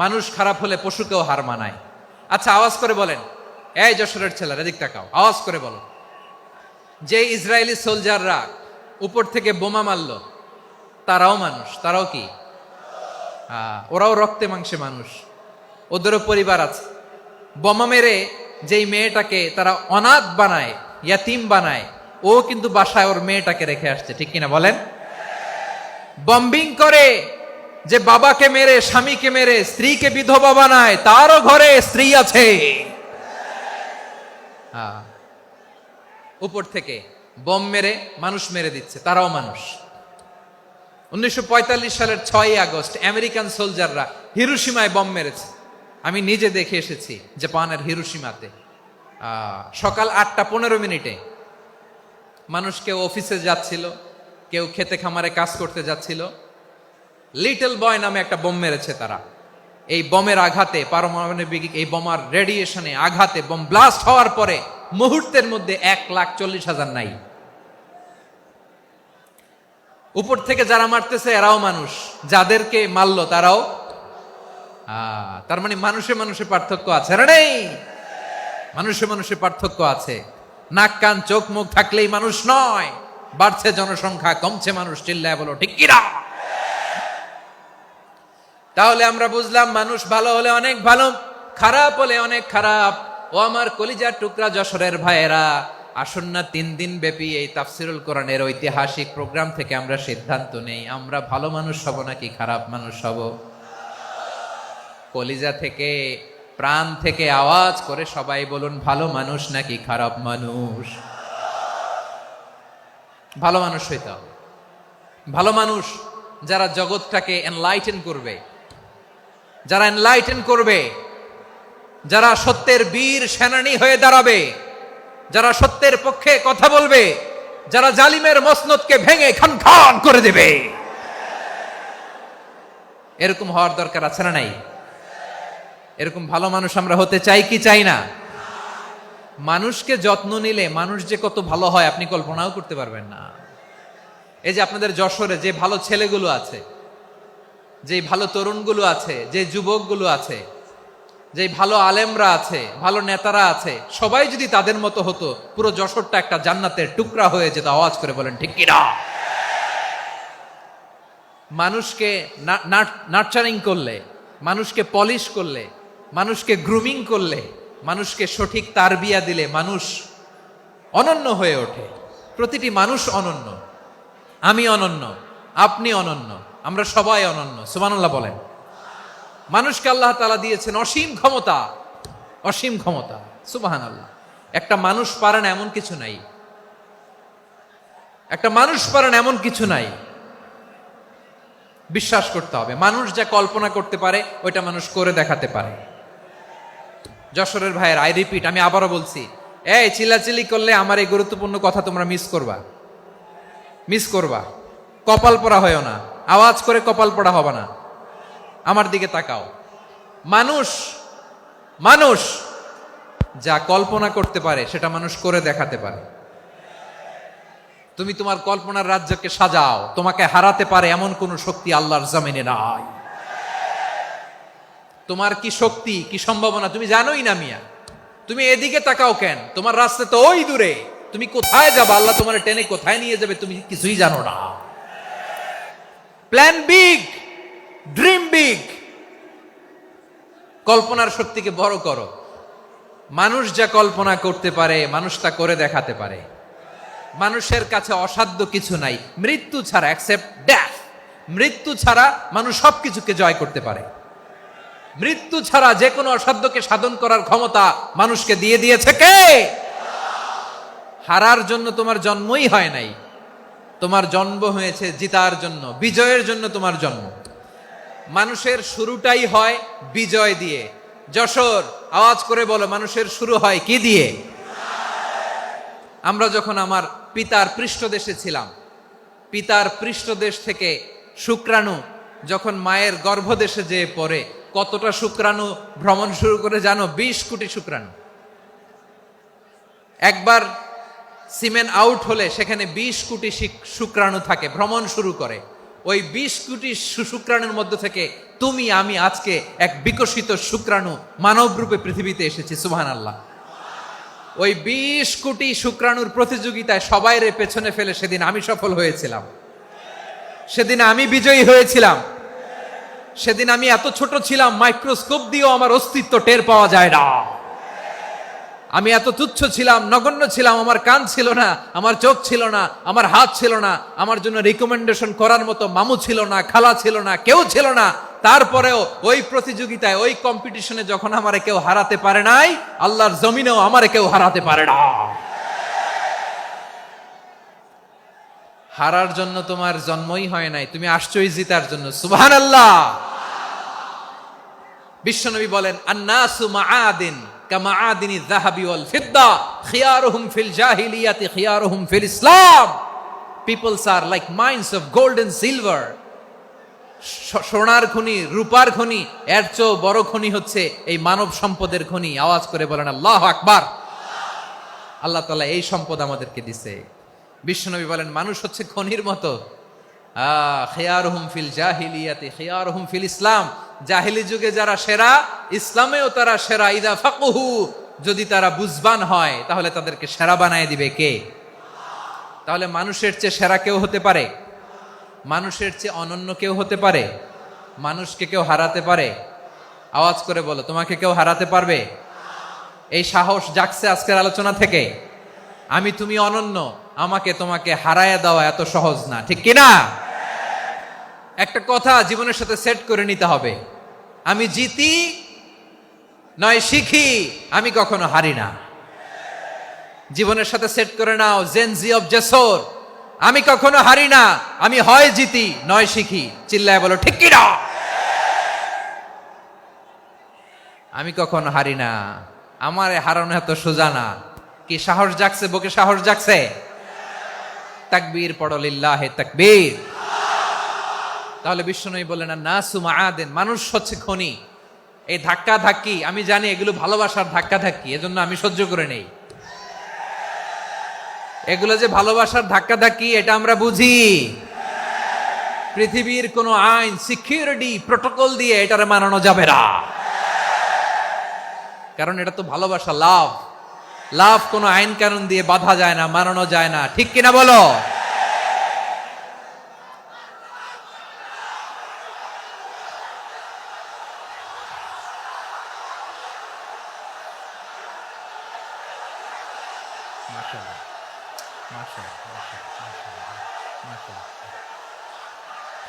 মানুষ খারাপ হলে পশুকেও হার মানায়। আচ্ছা, আওয়াজ করে বলেন, এই যশোরের ছেলেরা এদিক তাকাও, আওয়াজ করে বলো, যে ইসরায়েলি সোলজাররা উপর থেকে বোমা মারলো তারাও মানুষ? তারাও কি? ওরাও রক্তে মাংসে মানুষ, ওদেরও পরিবার আছে। বোমা মেরে যেই মেয়েটাকে তারা অনাথ বানায়, ইয়াতিম বানায়, ও কিন্তু বাসায় ওর মেয়েটাকে রেখে আসছে। ঠিক কিনা বলেন? বম্বিং করে যে বাবাকে মেরে, স্বামীকে মেরে স্ত্রীকে বিধবা বানায়, তারও ঘরে স্ত্রী আছে। উপর থেকে বম মেরে মানুষ মেরে দিচ্ছে, তারাও মানুষ। 1945 সালের 6 আগস্ট আমেরিকান সোলজাররা হিরোশিমায় বম মেরেছে। আমি নিজে দেখে এসেছি জাপানের হিরোশিমাতে। সকাল 8:15 মানুষ কেউ অফিসে যাচ্ছিল, কেউ খেতে খামারে কাজ করতে যাচ্ছিল। লিটল বয় নামে একটা বোম মেরেছে তারা। এই বোমের আঘাতে, পারমাণবিক এই বোমার রেডিয়েশনে আঘাতে বোম ব্লাস্ট হওয়ার পরে মুহূর্তের মধ্যে 1,40,000 নাই। উপর থেকে যারা মারতেছে এরাও মানুষ, যাদেরকে মারলো তারাও। তার মানে মানুষে মানুষে পার্থক্য আছে না? নেই? মানুষে মানুষে পার্থক্য আছে। নাক কান চোখ মুখ থাকলেই মানুষ নয়। বাড়ছে জনসংখ্যা, কমছে মানুষ, চিল্লায় বলো ঠিক কিনা? তাহলে আমরা বুঝলাম মানুষ ভালো হলে অনেক ভালো, খারাপ হলে অনেক খারাপ। ও আমার কলিজার টুকরা যশোরের ভাইয়েরা, আসুন না 3 দিন ব্যাপী এই তাফসিরুল কোরআনের ঐতিহাসিক প্রোগ্রাম থেকে আমরা সিদ্ধান্ত নেই, আমরা ভালো মানুষ হব নাকি খারাপ মানুষ হব। কলিজা থেকে, প্রাণ থেকে আওয়াজ করে সবাই বলুন, ভালো মানুষ নাকি খারাপ মানুষ? ভালো মানুষ হইতে হবে। ভালো মানুষ যারা জগৎটাকে এনলাইটেন করবে, যারা এনলাইটেন করবে, যারা সত্যের বীর সেনানী হয়ে দাঁড়াবে, যারা সত্যের পক্ষে কথা বলবে, যারা জালিমের মসনদকে ভেঙে খান খান করে দেবে। এরকম হওয়ার দরকার আছে না নাই? এরকম ভালো মানুষ আমরা হতে চাই কি চাই না? মানুষকে যত্ন নিলে মানুষ যে কত ভালো হয় আপনি কল্পনাও করতে পারবেন না। এই যে আপনাদের যশোরে যে ভালো ছেলেগুলো আছে, যে ভালো তরুণগুলো আছে, যে যুবকগুলো আছে, যে ভালো আলেমরা আছে, ভালো নেতারা আছে, সবাই যদি তাদের মতো হতো, পুরো যশোরটা একটা জান্নাতের টুকরা হয়ে যেত। আওয়াজ করে বলেন ঠিক কিনা? মানুষকে নার্চারিং করলে, মানুষকে পলিশ করলে, মানুষকে গ্রুমিং করলে, মানুষকে সঠিক তারবিয়া দিলে মানুষ অনন্য হয়ে ওঠে। প্রতিটি মানুষ অনন্য। আমি অনন্য, আপনি অনন্য, আমরা সবাই অনন্য। সুবহানাল্লাহ বলেন। মানুষকে আল্লাহ তাআলা দিয়েছেন অসীম ক্ষমতা, অসীম ক্ষমতা। সুবহানাল্লাহ। একটা মানুষ পারে না এমন কিছু নাই, একটা মানুষ পারে না এমন কিছু নাই। বিশ্বাস করতে হবে, মানুষ যা কল্পনা করতে পারে ওইটা মানুষ করে দেখাতে পারে। যশোরের ভাইয়ের, আই রিপিট, আমি আবারও বলছি, এই চিল্লাচিল্লি করলে আমার এই গুরুত্বপূর্ণ কথা তোমরা মিস করবা, মিস করবা। কপাল পড়া হয়েও না, আওয়াজ করে কপাল পড়া হবে না। আমার দিকে তাকাও। মানুষ, মানুষ যা কল্পনা করতে পারে সেটা মানুষ করে দেখাতে পারে। তুমি তোমার কল্পনার রাজ্যকে সাজাও, তোমাকে হারাতে পারে এমন কোন শক্তি আল্লাহর জমিনে নাই। তোমার কি শক্তি, কি সম্ভাবনা তুমি জানোই না মিয়া। তুমি এদিকে তাকাও কেন? তোমার রাস্তা তো ওই দূরে। তুমি কোথায় যাবে, আল্লাহ তোমার টেনে কোথায় নিয়ে যাবে তুমি কিছুই জানো না। প্ল্যান বিগ, ড্রিম বিগ, কল্পনার শক্তিকে বড় করো। মানুষ যা কল্পনা করতে পারে মানুষ তা করে দেখাতে পারে। মানুষের কাছে অসাধ্য কিছু নাই, মৃত্যু ছাড়া, এক্সেপ্ট ডেথ। মৃত্যু ছাড়া মানুষ সবকিছুকে জয় করতে পারে। মৃত্যু ছাড়া যে কোনো অসাধ্যকে সাধন করার ক্ষমতা মানুষকে দিয়ে দিয়েছে কে? হারার জন্য তোমার জন্মই হয় নাই, তোমার জন্ম হয়েছে জিতার জন্য, বিজয়ের জন্য তোমার জন্ম। মানুষের শুরুটাই হয় বিজয় দিয়ে। যশোর, আওয়াজ করে বলো, মানুষের শুরু হয় কি দিয়ে? আমরা যখন আমার পিতার পৃষ্ঠদেশে ছিলাম, পিতার পৃষ্ঠদেশ থেকে শুক্রাণু যখন মায়ের গর্ভদেশে যেয়ে পড়ে, কতটা শুক্রাণু ভ্রমণ শুরু করে জানো? 20 কোটি শুক্রাণু। একবার সিমেন আউট হলে সেখানে 20 কোটি শুক্রাণু থাকে, ভ্রমণ শুরু করে। ওই 20 কোটি শুক্রাণুর মধ্য থেকে তুমি আমি আজকে এক বিকশিত শুক্রাণু মানব রূপে পৃথিবীতে এসেছি। সুবহানাল্লাহ। ওই 20 কোটি শুক্রাণুর প্রতিযোগিতায় সবাইরে পেছনে ফেলে সেদিন আমি সফল হয়েছিলাম, সেদিন আমি বিজয়ী হয়েছিলাম। সেদিন আমি এত ছোট ছিলাম, মাইক্রোস্কোপ দিয়েও আমার অস্তিত্ব টের পাওয়া যায় না। আমি এত তুচ্ছ ছিলাম, নগণ্য ছিলাম, আমার কান ছিল না, আমার চোখ ছিল না, আমার হাত ছিল না, আমার জন্য রিকমেন্ডেশন করার মতো মামু ছিল না, খালা ছিল না, কেউ ছিল না। তারপরেও ওই প্রতিযোগিতায়, ওই কম্পিটিশনে যখন আমারে কেউ হারাতে পারে নাই, আল্লাহর জমিনেও আমারে কেউ হারাতে পারে না। হারার জন্য তোমার জন্মই হয় নাই, তুমি আসছই জিতার জন্য। সুবহানাল্লাহ। বিশ্বনবী বলেন, আন্নাসু মাআদিন কামাআদিনি যাহাবি ওয়াল ফিদ্দা খিয়ারুহুম ফিল জাহিলিয়াতি খিয়ারুহুম ফিল ইসলাম। Peoples are like mines of gold and silver. সোনার খনি, রূপার খনি, এর চেয়েও বড় খনি হচ্ছে এই মানব সম্পদের খনি। আওয়াজ করে বলেন আল্লাহু আকবার। আল্লাহ তাআলা এই সম্পদ আমাদেরকে দিছে। বিশ্বনবী বলেন, মানুষ হচ্ছে খনির মতো, খিয়ারুহুম ফিল জাহিলিয়াতি খিয়ারুহুম ফিল ইসলাম, জাহিলি যুগে যারা সেরা, ইসলামেও তারা সেরা। ইদা ফাকুহু, যদি তারা বুঝবান হয় তাহলে তাদেরকে সেরা বানায় দিবে কে? তাহলে মানুষের চেয়ে সেরা কেউ হতে পারে? মানুষের চেয়ে অনন্য কেউ হতে পারে? মানুষকে কেউ হারাতে পারে? আওয়াজ করে বলো, তোমাকে কেউ হারাতে পারবে? এই সাহস জাগছে আজকের আলোচনা থেকে। আমি তুমি অনন্য, আমাকে তোমাকে হারায়া দেওয়া এত সহজ না, ঠিক কিনা? একটা কথা জীবনের সাথে সেট করে নিতে হবে, আমি জিতি নয় শিখি, আমি কখনো হারি না। জীবনের সাথে সেট করে নাও, জেনজি অফ জেসর, আমি কখনো হারি না, আমি হয় জিতি নয় শিখি। চিল্লায় বলো ঠিক কিনা? আমি কখনো হারি না, আমার হারানো এত সোজা না। কি সাহস জাগছে? বুকে সাহস জাগছে? তাকবীর পড়ো, লিল্লাহে তাকবীর। তাহলে বিশ্বনবী বললেন নাসু মাআদিন, মানুষ হচ্ছে খনি। এই ধাক্কা ধাক্কি আমি জানি এগুলো ভালোবাসার ধাক্কা ধাক্কি, এজন্য আমি সহ্য করে নেই। এগুলো যে ভালোবাসার ধাক্কা ধাক্কি এটা আমরা বুঝি। পৃথিবীর কোন আইন, সিকিউরিটি প্রটোকল দিয়ে এটারে মানানো যাবে না, কারণ এটা তো ভালোবাসা, লাভ। লাভ কোন আইন কানুন দিয়ে বাধা যায় না, মানানো যায় না, ঠিক কিনা বলো?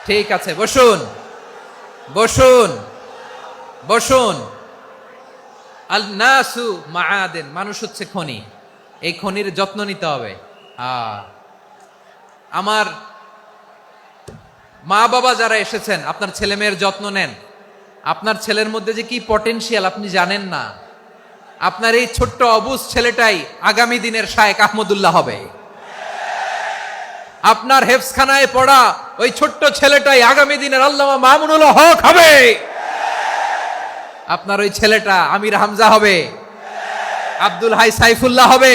ঠিক আছে, বসুন বসুন বসুন। আল নাসু মাআদিন, মানুষ হচ্ছে খনি, এই খনির যত্ন নিতে হবে। আমার মা বাবা যারা এসেছেন, আপনার ছেলে মেয়ের যত্ন নেন। আপনার ছেলের মধ্যে যে কি পটেনশিয়াল আপনি জানেন না। আপনার এই ছোট্ট অবুজ ছেলেটাই আগামী দিনের শায়েখ আহমদুল্লাহ হবে। আপনার হেফজখানায় পড়া ওই ছোট্ট ছেলেটাই আগামী দিনের আল্লামা মামুনুল হক হবে। আপনার ওই ছেলেটা আমির হামজা হবে, আব্দুল হাই সাইফুল্লাহ হবে।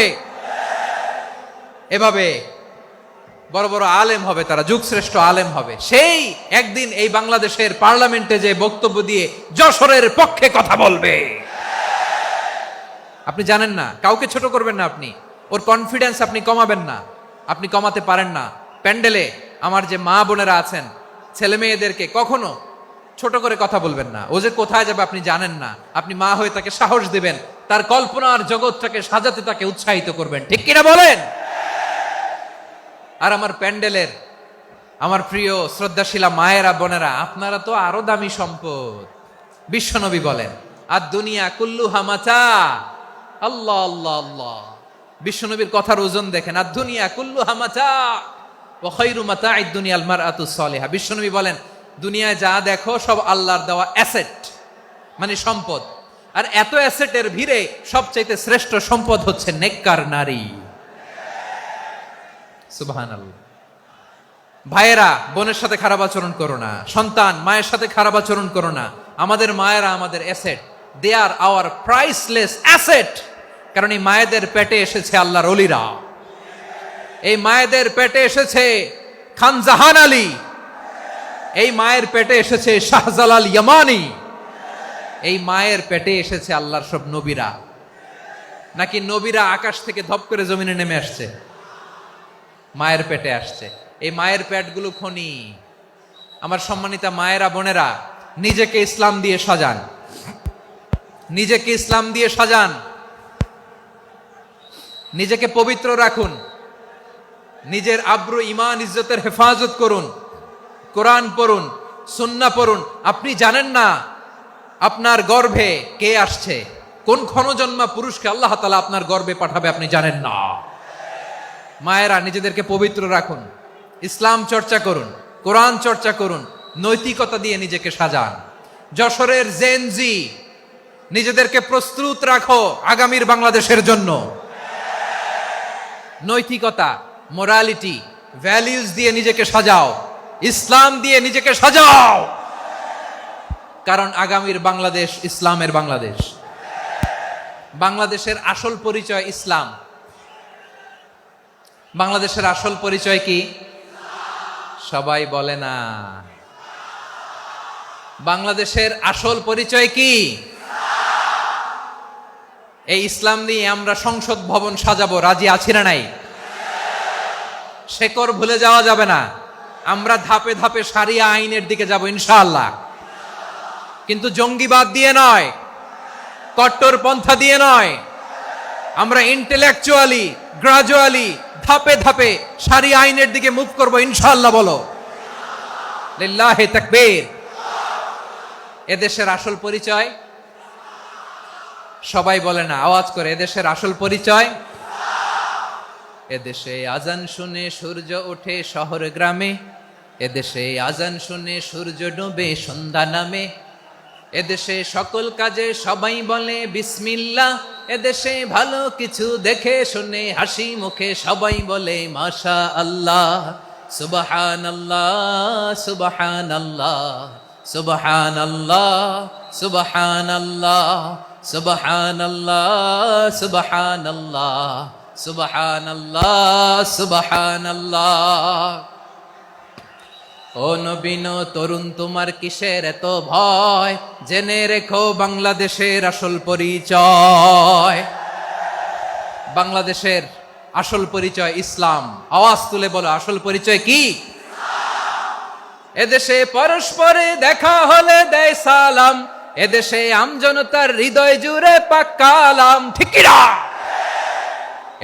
এভাবে বড় বড় আলেম হবে, তারা যুগশ্রেষ্ঠ আলেম হবে। সেই একদিন এই বাংলাদেশের পার্লামেন্টে যে বক্তব্য দিয়ে যশোরের পক্ষে কথা বলবে। আপনি জানেন না, কাউকে ছোট করবেন না আপনি, ওর কনফিডেন্স আপনি কমাবেন না, আপনি কমাতে পারেন না। প্যান্ডেলে আমার যে মা বোনেরা আছেন, ছেলে মেয়েদেরকে কখনো ছোট করে কথা বলবেন না। ও যে কোথায় যাবে আপনি জানেন না, আপনি মা হয়ে তাকে সাহস দিবেন, তার কল্পনার জগৎটাকে সাজাতে তাকে উৎসাহিত করবেন, ঠিক কিনা বলেন? আর আমার প্যান্ডেলের আমার প্রিয় শ্রদ্ধাশীলা মায়েরা বোনেরা, আপনারা তো আরো দামি সম্পদ। বিশ্বনবী বলেন আর দুনিয়া কুল্লুহা মাতা। আল্লাহ আল্লাহ আল্লাহ, বিশ্বনবীর কথার ওজন দেখেন। আর দুনিয়া কুল্লুহা মাতা ওয়া খায়রু মাতা'আদ দুনিয়া আল মারআতুস সালিহা। বিশ্বনবী বলেন দুনিয়ায় যা দেখো সব আল্লাহর দেওয়া অ্যাসেট, মানে সম্পদ। আর এত অ্যাসেটের ভিড়ে সবচাইতে শ্রেষ্ঠ সম্পদ হচ্ছে নেককার নারী। সুবহানাল্লাহ। ভাইয়েরা বোনের সাথে খারাপ আচরণ করো না, সন্তান মায়ের সাথে খারাপ আচরণ করো না। আমাদের মায়েরা আমাদের asset, they are our priceless asset. কারণ এই মায়েদের পেটে এসেছে আল্লাহর ওলিরা, এই মায়েদের পেটে এসেছে খান জাহান আলী, এই মায়ের পেটে এসেছে শাহজালাল ইয়ামানি, এই মায়ের পেটে এসেছে আল্লাহর সব নবীরা। নাকি নবীরা আকাশ থেকে ধপ করে জমিনে নেমে আসছে? মায়ের পেটে আসছে। এই মায়ের পেটগুলো খনি। আমার সম্মানিতা মায়েরা বোনেরা, নিজেকে ইসলাম দিয়ে সাজান, নিজেকে ইসলাম দিয়ে সাজান, নিজেকে পবিত্র রাখুন, নিজের আব্রু ইমান ইজ্জতের হেফাজত করুন, কোরআন পড়ুন, সুন্নাহ পড়ুন। আপনি জানেন না আপনার গর্ভে কে আসছে, কোন ক্ষণজন্মা পুরুষকে আল্লাহ তাআলা আপনার গর্ভে পাঠাবে, আপনি জানেন না। মায়েরা নিজেদেরকে পবিত্র রাখুন, ইসলাম চর্চা করুন, কোরআন চর্চা করুন, নৈতিকতা দিয়ে নিজেকে সাজান। যশোরের জেনজি, নিজেদেরকে প্রস্তুত রাখো আগামীর বাংলাদেশের জন্য। নৈতিকতা, মোরালিটি, ভ্যালিউজ দিয়ে নিজেকে সাজাও, ইসলাম দিয়ে নিজেকে সাজাও। কারণ আগামীর বাংলাদেশ ইসলামের বাংলাদেশ। বাংলাদেশের আসল পরিচয় ইসলাম। বাংলাদেশের আসল পরিচয় কি? সবাই বলে না। বাংলাদেশের আসল পরিচয় কি? এই ইসলাম নিয়ে আমরা সংসদ ভবন সাজাবো, রাজি আছি না নাই? শেকড় ভুলে যাওয়া যাবে না। আমরা ধাপে ধাপে শারিয়া আইনের দিকে যাব ইনশাআল্লাহ, কিন্তু জঙ্গিবাদ দিয়ে নয়, কট্টরপন্থা দিয়ে নয়। আমরা ইন্টেলেকচুয়ালি গ্রাজুয়ালি ধাপে ধাপে শারিয়া আইনের দিকে মুভ করব ইনশাআল্লাহ। বলো লিল্লাহি তাকবীর। এদেশের আসল পরিচয় সবাই বলে না, আওয়াজ করে, এদেশের আসল পরিচয়। এদেশে আজান শুনে সূর্য ওঠে শহর গ্রামে, এদেশে আজান শুনে সূর্য ডুবে সন্ধ্যা নামে, এদেশে সকল কাজে সবাই বলে বিসমিল্লাহ, এদেশে ভালো কিছু দেখে শুনে হাসি মুখে সবাই বলে মাশা আল্লাহ। সুবহানাল্লাহ সুবহানাল্লাহ সুবহানাল্লাহ সুবহানাল্লাহ সুবহানাল্লাহ সুবহানাল্লাহ সুবহানাল্লাহ সুবহানাল্লাহ। ও নবীন তরুণ, তোমার কিসের এত ভয়? জেনে রেখো বাংলাদেশের আসল পরিচয়। বাংলাদেশের আসল পরিচয় ইসলাম। আওয়াজ তুলে বলো, আসল পরিচয় কি? এদেশে পরস্পরে দেখা হলে দেয় সালাম, এদেশে আমজনতার হৃদয় জুড়ে পাক্কালাম, ঠিক কি না?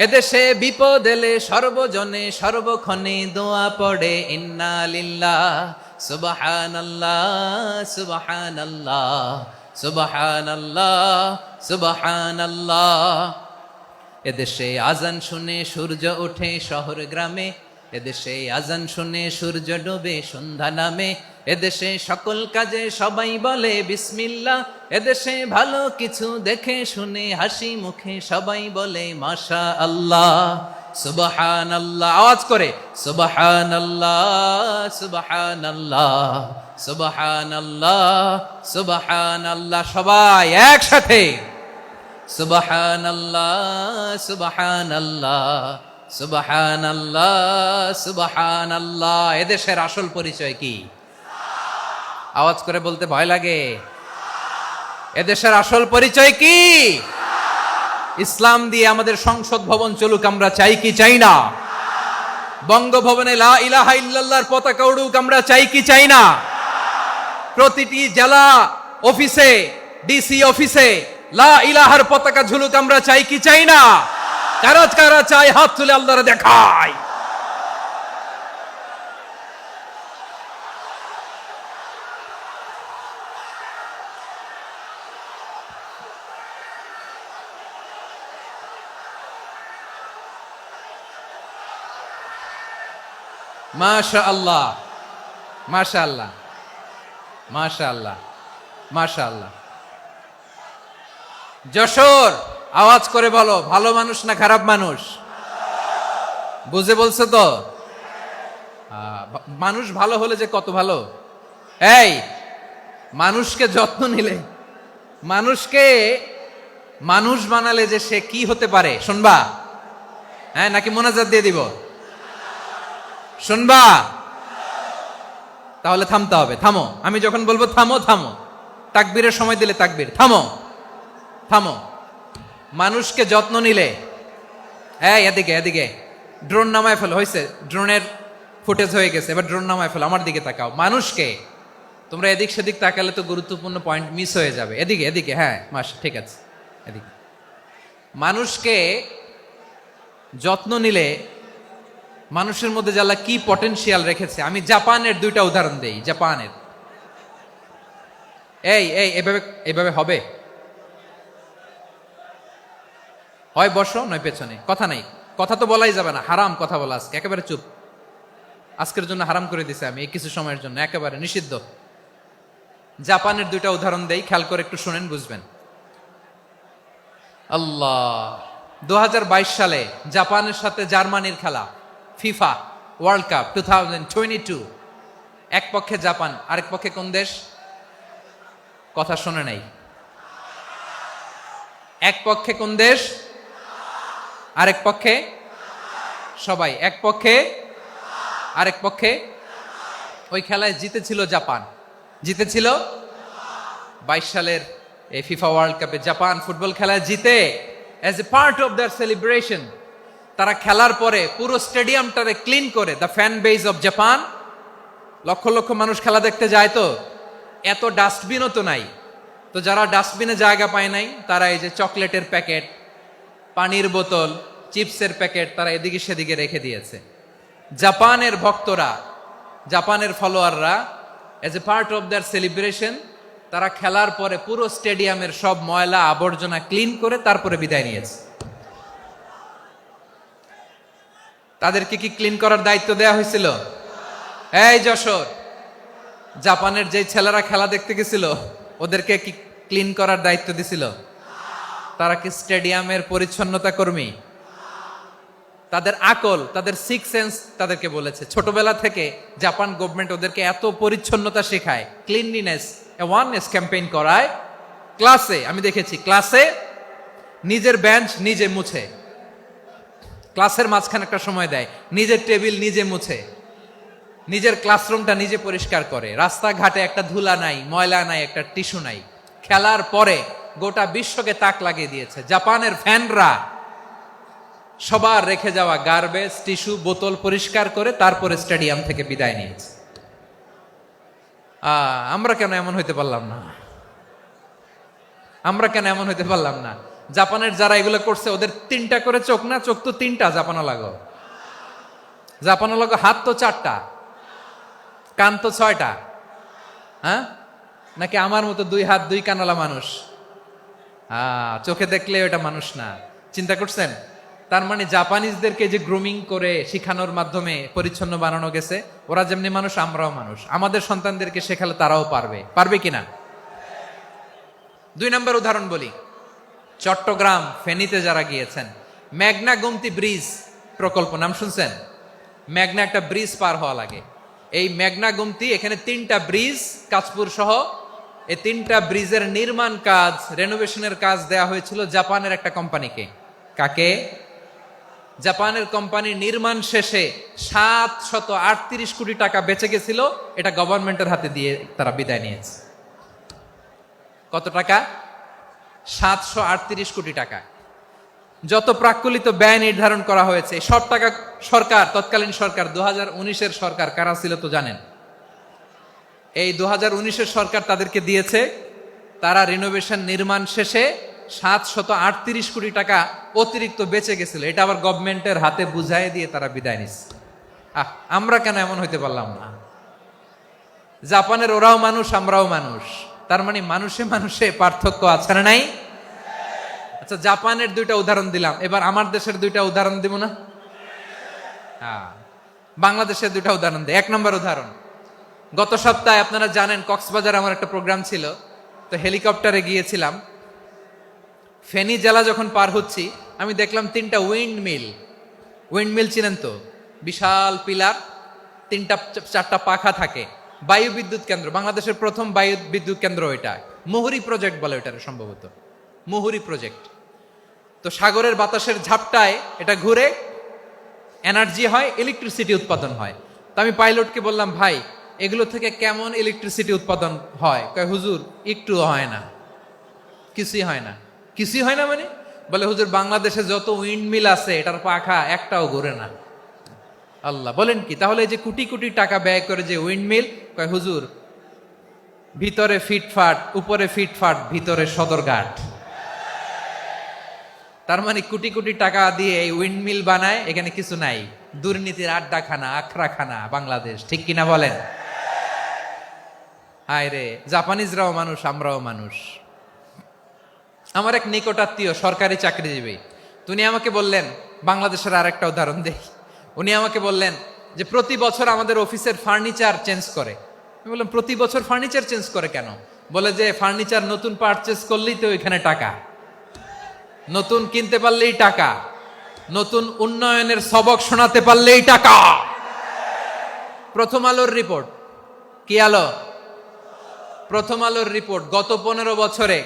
এদেশে বিপদ এলে সর্বজনে সর্বক্ষণে দোয়া পড়ে ইন্না লিল্লাহ সুবহানাল্লাহ সুবহানাল্লাহ সুবহানাল্লাহ সুবহানাল্লাহ। এদেশে আজান শুনে সূর্য ওঠে শহর গ্রামে, এদেশে আজান শুনে সূর্য ডুবে সন্ধ্যা নামে, এদেশে সকল কাজে সবাই বলে বিসমিল্লাহ, এদেশে ভালো কিছু দেখে শুনে হাসি মুখে সবাই বলে মাশা আল্লাহ। সুবহানাল্লাহ, আওয়াজ করে সুবহানাল্লাহ সুবহানাল্লাহ সুবহানাল্লাহ সুবহানাল্লাহ। সবাই একসাথে সুবহানাল্লাহ সুবহানাল্লাহ সুবহানাল্লাহ সুবহানাল্লাহ। এদেশের আসল পরিচয় কি? আওয়াজ করে বলতে ভয় লাগে। এদেশের আসল পরিচয় কি? ইসলাম দিয়ে আমাদের সংসদ ভবন চলুক, আমরা চাই কি চাই না? বঙ্গভবনে লা ইলাহা ইল্লাল্লাহর পতাকা উড়ুক, আমরা চাই কি চাই না? প্রতিটি জেলা অফিসে, ডিসি অফিসে লা ইলাহার পতাকা ঝুলুক, আমরা চাই কি চাই না? কারা কারা চাই হাত তুলে আল্লাহরে দেখায়। মাশাআল্লাহ মাশাআল্লাহ মাশাআল্লাহ মাশাআল্লাহ। যশোর, আওয়াজ করে বলো, ভালো মানুষ না খারাপ মানুষ? বুঝে বলছো তো? মানুষ ভালো হলে যে কত ভালো। এই মানুষকে যত্ন নিলে, মানুষকে মানুষ বানালে যে সে কি হতে পারে শুনবা? হ্যাঁ, নাকি মোনাজাত দিয়ে দিব? শুনবা? তাহলে থামতে হবে। থামো, আমি যখন বলবো থামো থামো, তাকবীরের সময় দিলে তাকবীর, থামো থামো। মানুষকে যত্ন নিলে, এই এদিকে এদিকে, ড্রোন নামায় ফেলো। হয়েছে, ড্রোনের ফুটেজ হয়ে গেছে, এবার ড্রোন নামায় ফেলো, আমার দিকে তাকাও। মানুষকে, তোমরা এদিক সেদিক তাকালে তো গুরুত্বপূর্ণ পয়েন্ট মিস হয়ে যাবে। এদিকে এদিকে, হ্যাঁ মাশা, ঠিক আছে, এদিকে। মানুষকে যত্ন নিলে মানুষের মধ্যে যারা কি পটেনশিয়াল রেখেছে। আমি জাপানের দুইটা উদাহরণ দেই। জাপানের, এই এই এভাবে এভাবে হবে, হয় বসো নয় পেছনে, কথা নাই, কথা তো বলাই যাবে না, হারাম কথা বলা আজকে, একেবারে চুপ। আজকের জন্য হারাম করে দিছে আমি, এই কিছু সময়ের জন্য একেবারে নিষিদ্ধ। জাপানের দুইটা উদাহরণ দেই, খেয়াল করে একটু শুনেন, বুঝবেন। আল্লাহ, 2022 সালে জাপানের সাথে জার্মানির খেলা, ফিফা ওয়ার্ল্ড কাপ 2022। এক পক্ষে জাপান, আরেক পক্ষে কোন দেশ? কথা শোনে নাই। এক পক্ষে কোন দেশ? আরেক পক্ষে? সবাই এক পক্ষে, আরেক পক্ষে ওই খেলায় জিতেছিল জাপান, জিতেছিল 22 সালের এই ফিফা ওয়ার্ল্ড কাপে জাপান ফুটবল খেলায় জিতে as a part of their celebration তারা খেলার পরে পুরো স্টেডিয়ামটারে ক্লিন করে, the fan base of Japan, লক্ষ লক্ষ মানুষ খেলা দেখতে যায়, তো এত ডাস্টবিনও তো নাই, তো যারা ডাস্টবিনে জায়গা পায় নাই তারা এই যে চকলেটের প্যাকেট, পানির বোতল, চিপসের প্যাকেট তারা এদিকে সেদিকে রেখে দিয়েছে। জাপানের ভক্তরা, জাপানের ফলোয়াররা as a part of their celebration তারা খেলার পরে পুরো স্টেডিয়ামের সব ময়লা আবর্জনা ক্লিন করে তারপরে বিদায় নিয়েছে। তাদেরকে কি ক্লিন করার দায়িত্ব দেয়া হয়েছিল? এই যশোর, জাপানের যে ছেলেরা খেলা দেখতে গেছিল ওদেরকে কি ক্লিন করার দায়িত্ব দিছিল? তারা কি স্টেডিয়ামের পরিচ্ছন্নতা কর্মী? তাদের আকল, তাদের সিক্স সেন্স তাদেরকে বলেছে। ছোটবেলা থেকে জাপান গভর্নমেন্ট ওদেরকে এত পরিচ্ছন্নতা শেখায়, ক্লিনলিনেস অ্যাওয়ারনেস ক্যাম্পেইন করায়। ক্লাসে আমি দেখেছি, ক্লাসে নিজের বেঞ্চ নিজে মুছে, ক্লাসের মাঝখানে একটা সময় দেয়, নিজের টেবিল নিজে মুছে, নিজের ক্লাসরুমটা নিজে পরিষ্কার করে, রাস্তাঘাটে একটা ধুলা নাই, ময়লা নাই, একটা টিস্যু নাই। খেলার পরে গোটা বিশ্বকে তাক লাগিয়ে দিয়েছে। জাপানের ফ্যানরা সবার রেখে যাওয়া গার্বেজ, টিস্যু, বোতল পরিষ্কার করে তারপরে স্টেডিয়াম থেকে বিদায় নিয়েছে। আমরা কেন এমন হইতে পারলাম না? আমরা কেন এমন হইতে পারলাম না? জাপানের যারা এগুলো করছে ওদের 3টা করে চোখ না? চোখ তো 3টা, জাপানো লাগো, জাপানো লাগো, হাত তো 4টা, কান তো 6টা। হ্যাঁ, নাকি আমার মতো 2 হাত 2 কানওয়ালা মানুষ? চোখে দেখলে ওটা মানুষ না। চিন্তা করছেন? তার মানে জাপানিজদেরকে যে গ্রুমিং করে শিখানোর মাধ্যমে পরিচ্ছন্ন বানানো গেছে, ওরা যেমনি মানুষ আমরাও মানুষ। আমাদের সন্তানদেরকে শেখালে তারাও পারবে, পারবে কিনা? 2 নম্বর উদাহরণ বলি। চট্টগ্রাম ফেনীতে যারা গিয়েছেন, মেঘনা গোমতী ব্রিজ প্রকল্প নাম শুনছেন? মেঘনা একটা ব্রিজ পার হওয়া লাগে, এই মেঘনা গোমতী, এখানে 3টা ব্রিজ কাঁচপুর সহ, এই 3টা ব্রিজের নির্মাণ কাজ, রেনোভেশনের কাজ দেয়া হয়েছিল জাপানের একটা কোম্পানিকে। কাকে? জাপানের কোম্পানি। নির্মাণ শেষে 738 কোটি টাকা বেঁচে গেছিল, এটা গভর্নমেন্টের হাতে দিয়ে তারা বিদায় নিয়েছে। কত টাকা? 738 কোটি টাকা। যত প্রাক্কলিত ব্যয় নির্ধারণ করা হয়েছে সব টাকা সরকার, তৎকালীন সরকার 2019-এর সরকার, কারা ছিল তো জানেন? এই 2019-এর সরকার তাদেরকে দিয়েছে। তারা রিনোভেশন নির্মাণ শেষে 738 কোটি টাকা অতিরিক্ত বেঁচে গেছিল, এটা আবার গভর্নমেন্টের হাতে বুঝাই দিয়ে তারা বিদায় নিচ্ছে। আমরা কেন এমন হইতে পারলাম না? জাপানের ওরাও মানুষ, আমরাও মানুষ, তার মানে মানুষে মানুষে পার্থক্য আছে না নাই? আচ্ছা, জাপানের 2টা উদাহরণ দিলাম, এবার আমার দেশের 2টা উদাহরণ দিব না? বাংলাদেশের 2টা উদাহরণ দিই। 1 নম্বর উদাহরণ, গত সপ্তাহে আপনারা জানেন কক্সবাজার আমার একটা প্রোগ্রাম ছিল, তো হেলিকপ্টারে গিয়েছিলাম। ফেনী জেলা যখন পার হচ্ছি আমি দেখলাম 3টা উইন্ডমিল। উইন্ডমিল চিনেন তো? বিশাল পিলার, 3টা 4টা পাখা থাকে। বায়ু বিদ্যুৎ কেন্দ্র, বাংলাদেশের প্রথম বায়ু বিদ্যুৎ কেন্দ্র এটা। মুহুরী প্রজেক্ট বলে ওইটার, সম্ভবত মুহুরী প্রজেক্ট। তো সাগরের বাতাসের ঝাপটায় এটা ঘুরে এনার্জি হয়, ইলেকট্রিসিটি উৎপাদন হয়। তো আমি পাইলটকে বললাম, ভাই এগুলো থেকে কেমন ইলেকট্রিসিটি উৎপাদন হয়? কয়, হুজুর একটু হয় না, কিছুই হয় না। কিছুই হয় না মানে? বলে, হুজুর বাংলাদেশে যত উইন্ডমিল আছে এটার পাখা একটাও ঘুরে না। আল্লাহ, বলেন কি? তাহলে এই যে কোটি কোটি টাকা ব্যয় করে যে উইন্ডমিল, কয় হুজুর ভিতরে ফিটফাট, উপরে ফিটফাট, ভিতরে সদরঘাট। তার মানে কোটি কোটি টাকা দিয়ে এই উইন্ডমিল বানায়, এখানে কিছু নাই। দুর্নীতির আড্ডাখানা, আখড়াখানা বাংলাদেশ, ঠিক কিনা বলেন? হায় রে, জাপানিজরাও মানুষ, আমরাও মানুষ। আমার এক নিকটাত্মীয় সরকারি চাকরিজীবী, তিনি আমাকে বললেন, বাংলাদেশের আরেকটা উদাহরণ দেই। উনি আমাকে বললেন যে প্রতি বছর আমাদের অফিসের ফার্নিচার চেঞ্জ করে। আমি বললাম, প্রতি বছর ফার্নিচার চেঞ্জ করে কেন? বলে যে ফার্নিচার নতুন পারচেজ করলেই তো এখানে টাকা, নতুন কিনতে পারলেই টাকা, নতুন উন্নয়নের সবক শোনাতে পারলেই টাকা। প্রথম আলোর রিপোর্ট। কি আলো? প্রথম আলোর রিপোর্ট। গত 15 বছরে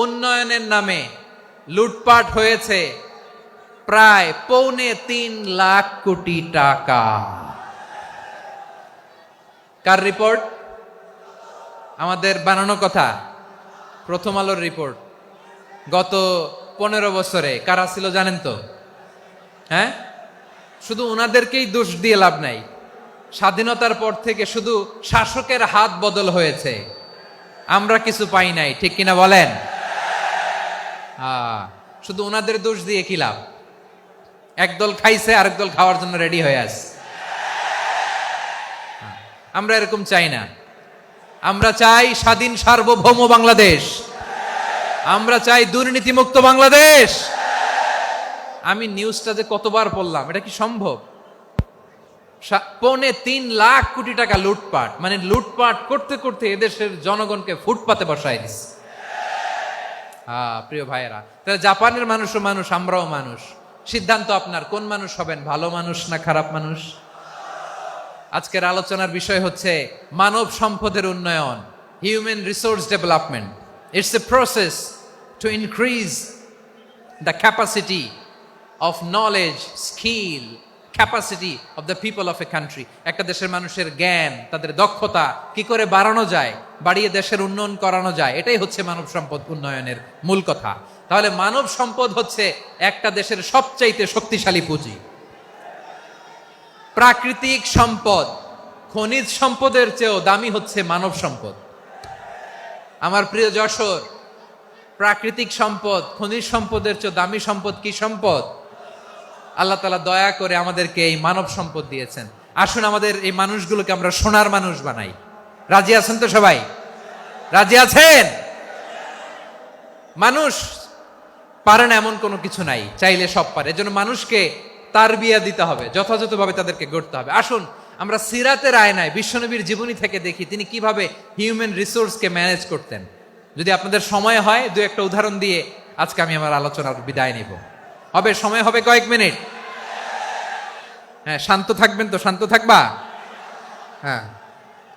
উন্নয়নের নামে লুটপাট হয়েছে প্রায় 3.25 লাখ কোটি টাকা। কার রিপোর্ট? আমাদের বানানো কথা, প্রথম আলোর রিপোর্ট। গত 15 বছরে কারা ছিল জানেন তো? হ্যাঁ, শুধু ওনাদেরকেই দোষ দিয়ে লাভ নাই। স্বাধীনতার পর থেকে শুধু শাসকের হাত বদল হয়েছে, আমরা কিছু পাই নাই, ঠিক কিনা বলেন? শুধু ওনাদের দোষ দিয়ে কি লাভ? একদল খাইছে, আরেক দল খাওয়ার জন্য রেডি হয়ে আছে। আমরা এরকম চাই না। আমরা চাই স্বাধীন সার্বভৌম বাংলাদেশ। আমরা চাই দুর্নীতিমুক্ত বাংলাদেশ। আমি নিউজটা যে কতবার পড়লাম, এটা কি সম্ভব? 3.25 লাখ কোটি টাকা লুটপাট, মানে লুটপাট করতে করতে এদেশের জনগণকে ফুটপাতে বসায় দিচ্ছে। প্রিয় ভাইয়েরা, তাহলে জাপানের মানুষও মানুষ, আমরাও মানুষ। সিদ্ধান্ত আপনার, কোন মানুষ হবেন, ভালো মানুষ না খারাপ মানুষ? আজকের আলোচনার বিষয় হচ্ছে মানব সম্পদের উন্নয়ন, human resource development. It's a process to increase the capacity of knowledge, skill, capacity of the people of a country. একটা দেশের মানুষের জ্ঞান, তাদের দক্ষতা কি করে বাড়ানো যায়, বাড়িয়ে দেশের উন্নয়ন করানো যায়, এটাই হচ্ছে মানব সম্পদ উন্নয়নের মূল কথা। তাহলে মানব সম্পদ হচ্ছে একটা দেশের সবচাইতে শক্তিশালী পুঁজি। প্রাকৃতিক সম্পদ, খনিজ সম্পদের চেয়েও দামি হচ্ছে মানব সম্পদ। আমার প্রিয় যশোর, প্রাকৃতিক সম্পদ, খনিজ সম্পদের চেয়ে দামি সম্পদ কি সম্পদ? আল্লাহ তাআলা দয়া করে আমাদেরকে এই মানব সম্পদ দিয়েছেন। আসুন আমাদের এই মানুষগুলোকে আমরা সোনার মানুষ বানাই। রাজি আছেন তো সবাই? রাজি আছেন? মানুষ পারে না এমন কোনো কিছু নাই, চাইলে সব পারে। এজন্য মানুষকে তারবিয়া দিতে হবে, যথাযথভাবে তাদেরকে গড়তে হবে। আসুন আমরা সিরাতের আয়নায় বিশ্বনবীর জীবনী থেকে দেখি তিনি কিভাবে হিউম্যান রিসোর্সকে ম্যানেজ করতেন। যদি আপনাদের সময় হয়, দু একটা উদাহরণ দিয়ে আজকে আমি আমার আলোচনার বিদায় নিব। হবে সময় হবে কয়েক মিনিট? হ্যাঁ, শান্ত থাকবেন তো? শান্ত থাকবা? হ্যাঁ,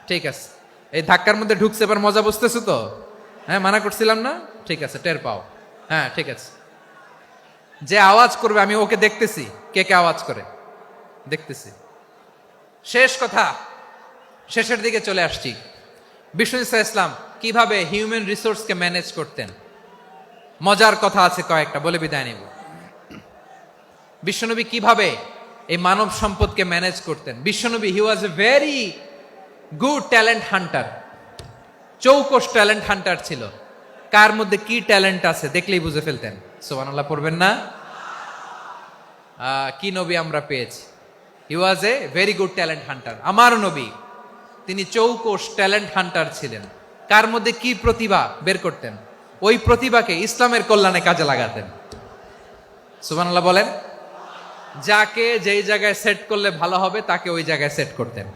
ঠিক আছে। এই ধাক্কার মধ্যে ঢুকছে, এবার মজা বুঝতেছো তো? হ্যাঁ, মানা করছিলাম না? ঠিক আছে, টের পাও। হ্যাঁ, ঠিক আছে। যে আওয়াজ করবে আমি ওকে দেখতেছি, কে কে আওয়াজ করে দেখতেছি। শেষ কথা, শেষের দিকে চলে আসছি। বিষ্ণু ইসলাম কিভাবে হিউম্যান রিসোর্সকে ম্যানেজ করতেন, মজার কথা আছে কয়েকটা, বলে বিদায় নেব। বিশ্বনবী কিভাবে এই মানব সম্পদকে ম্যানেজ করতেন? বিশ্বনবী, he was a very good talent hunter, চৌকস ট্যালেন্ট হান্টার ছিল। কার মধ্যে কি ট্যালেন্ট আছে দেখলেই বুঝে ফেলতেন। সুবহানাল্লাহ পড়বেন না? কি নবী আমরা পেয়েছি! He was a very good talent hunter. আমার নবী, তিনি চৌকস ট্যালেন্ট হান্টার ছিলেন। কার মধ্যে কি প্রতিভা বের করতেন, ওই প্রতিভাকে ইসলামের কল্যাণে কাজে লাগাতেন। সুবহানাল্লাহ বলেন। যাকে যেই জায়গায় সেট করলে ভালো হবে তাকে ওই জায়গায় সেট করতেন।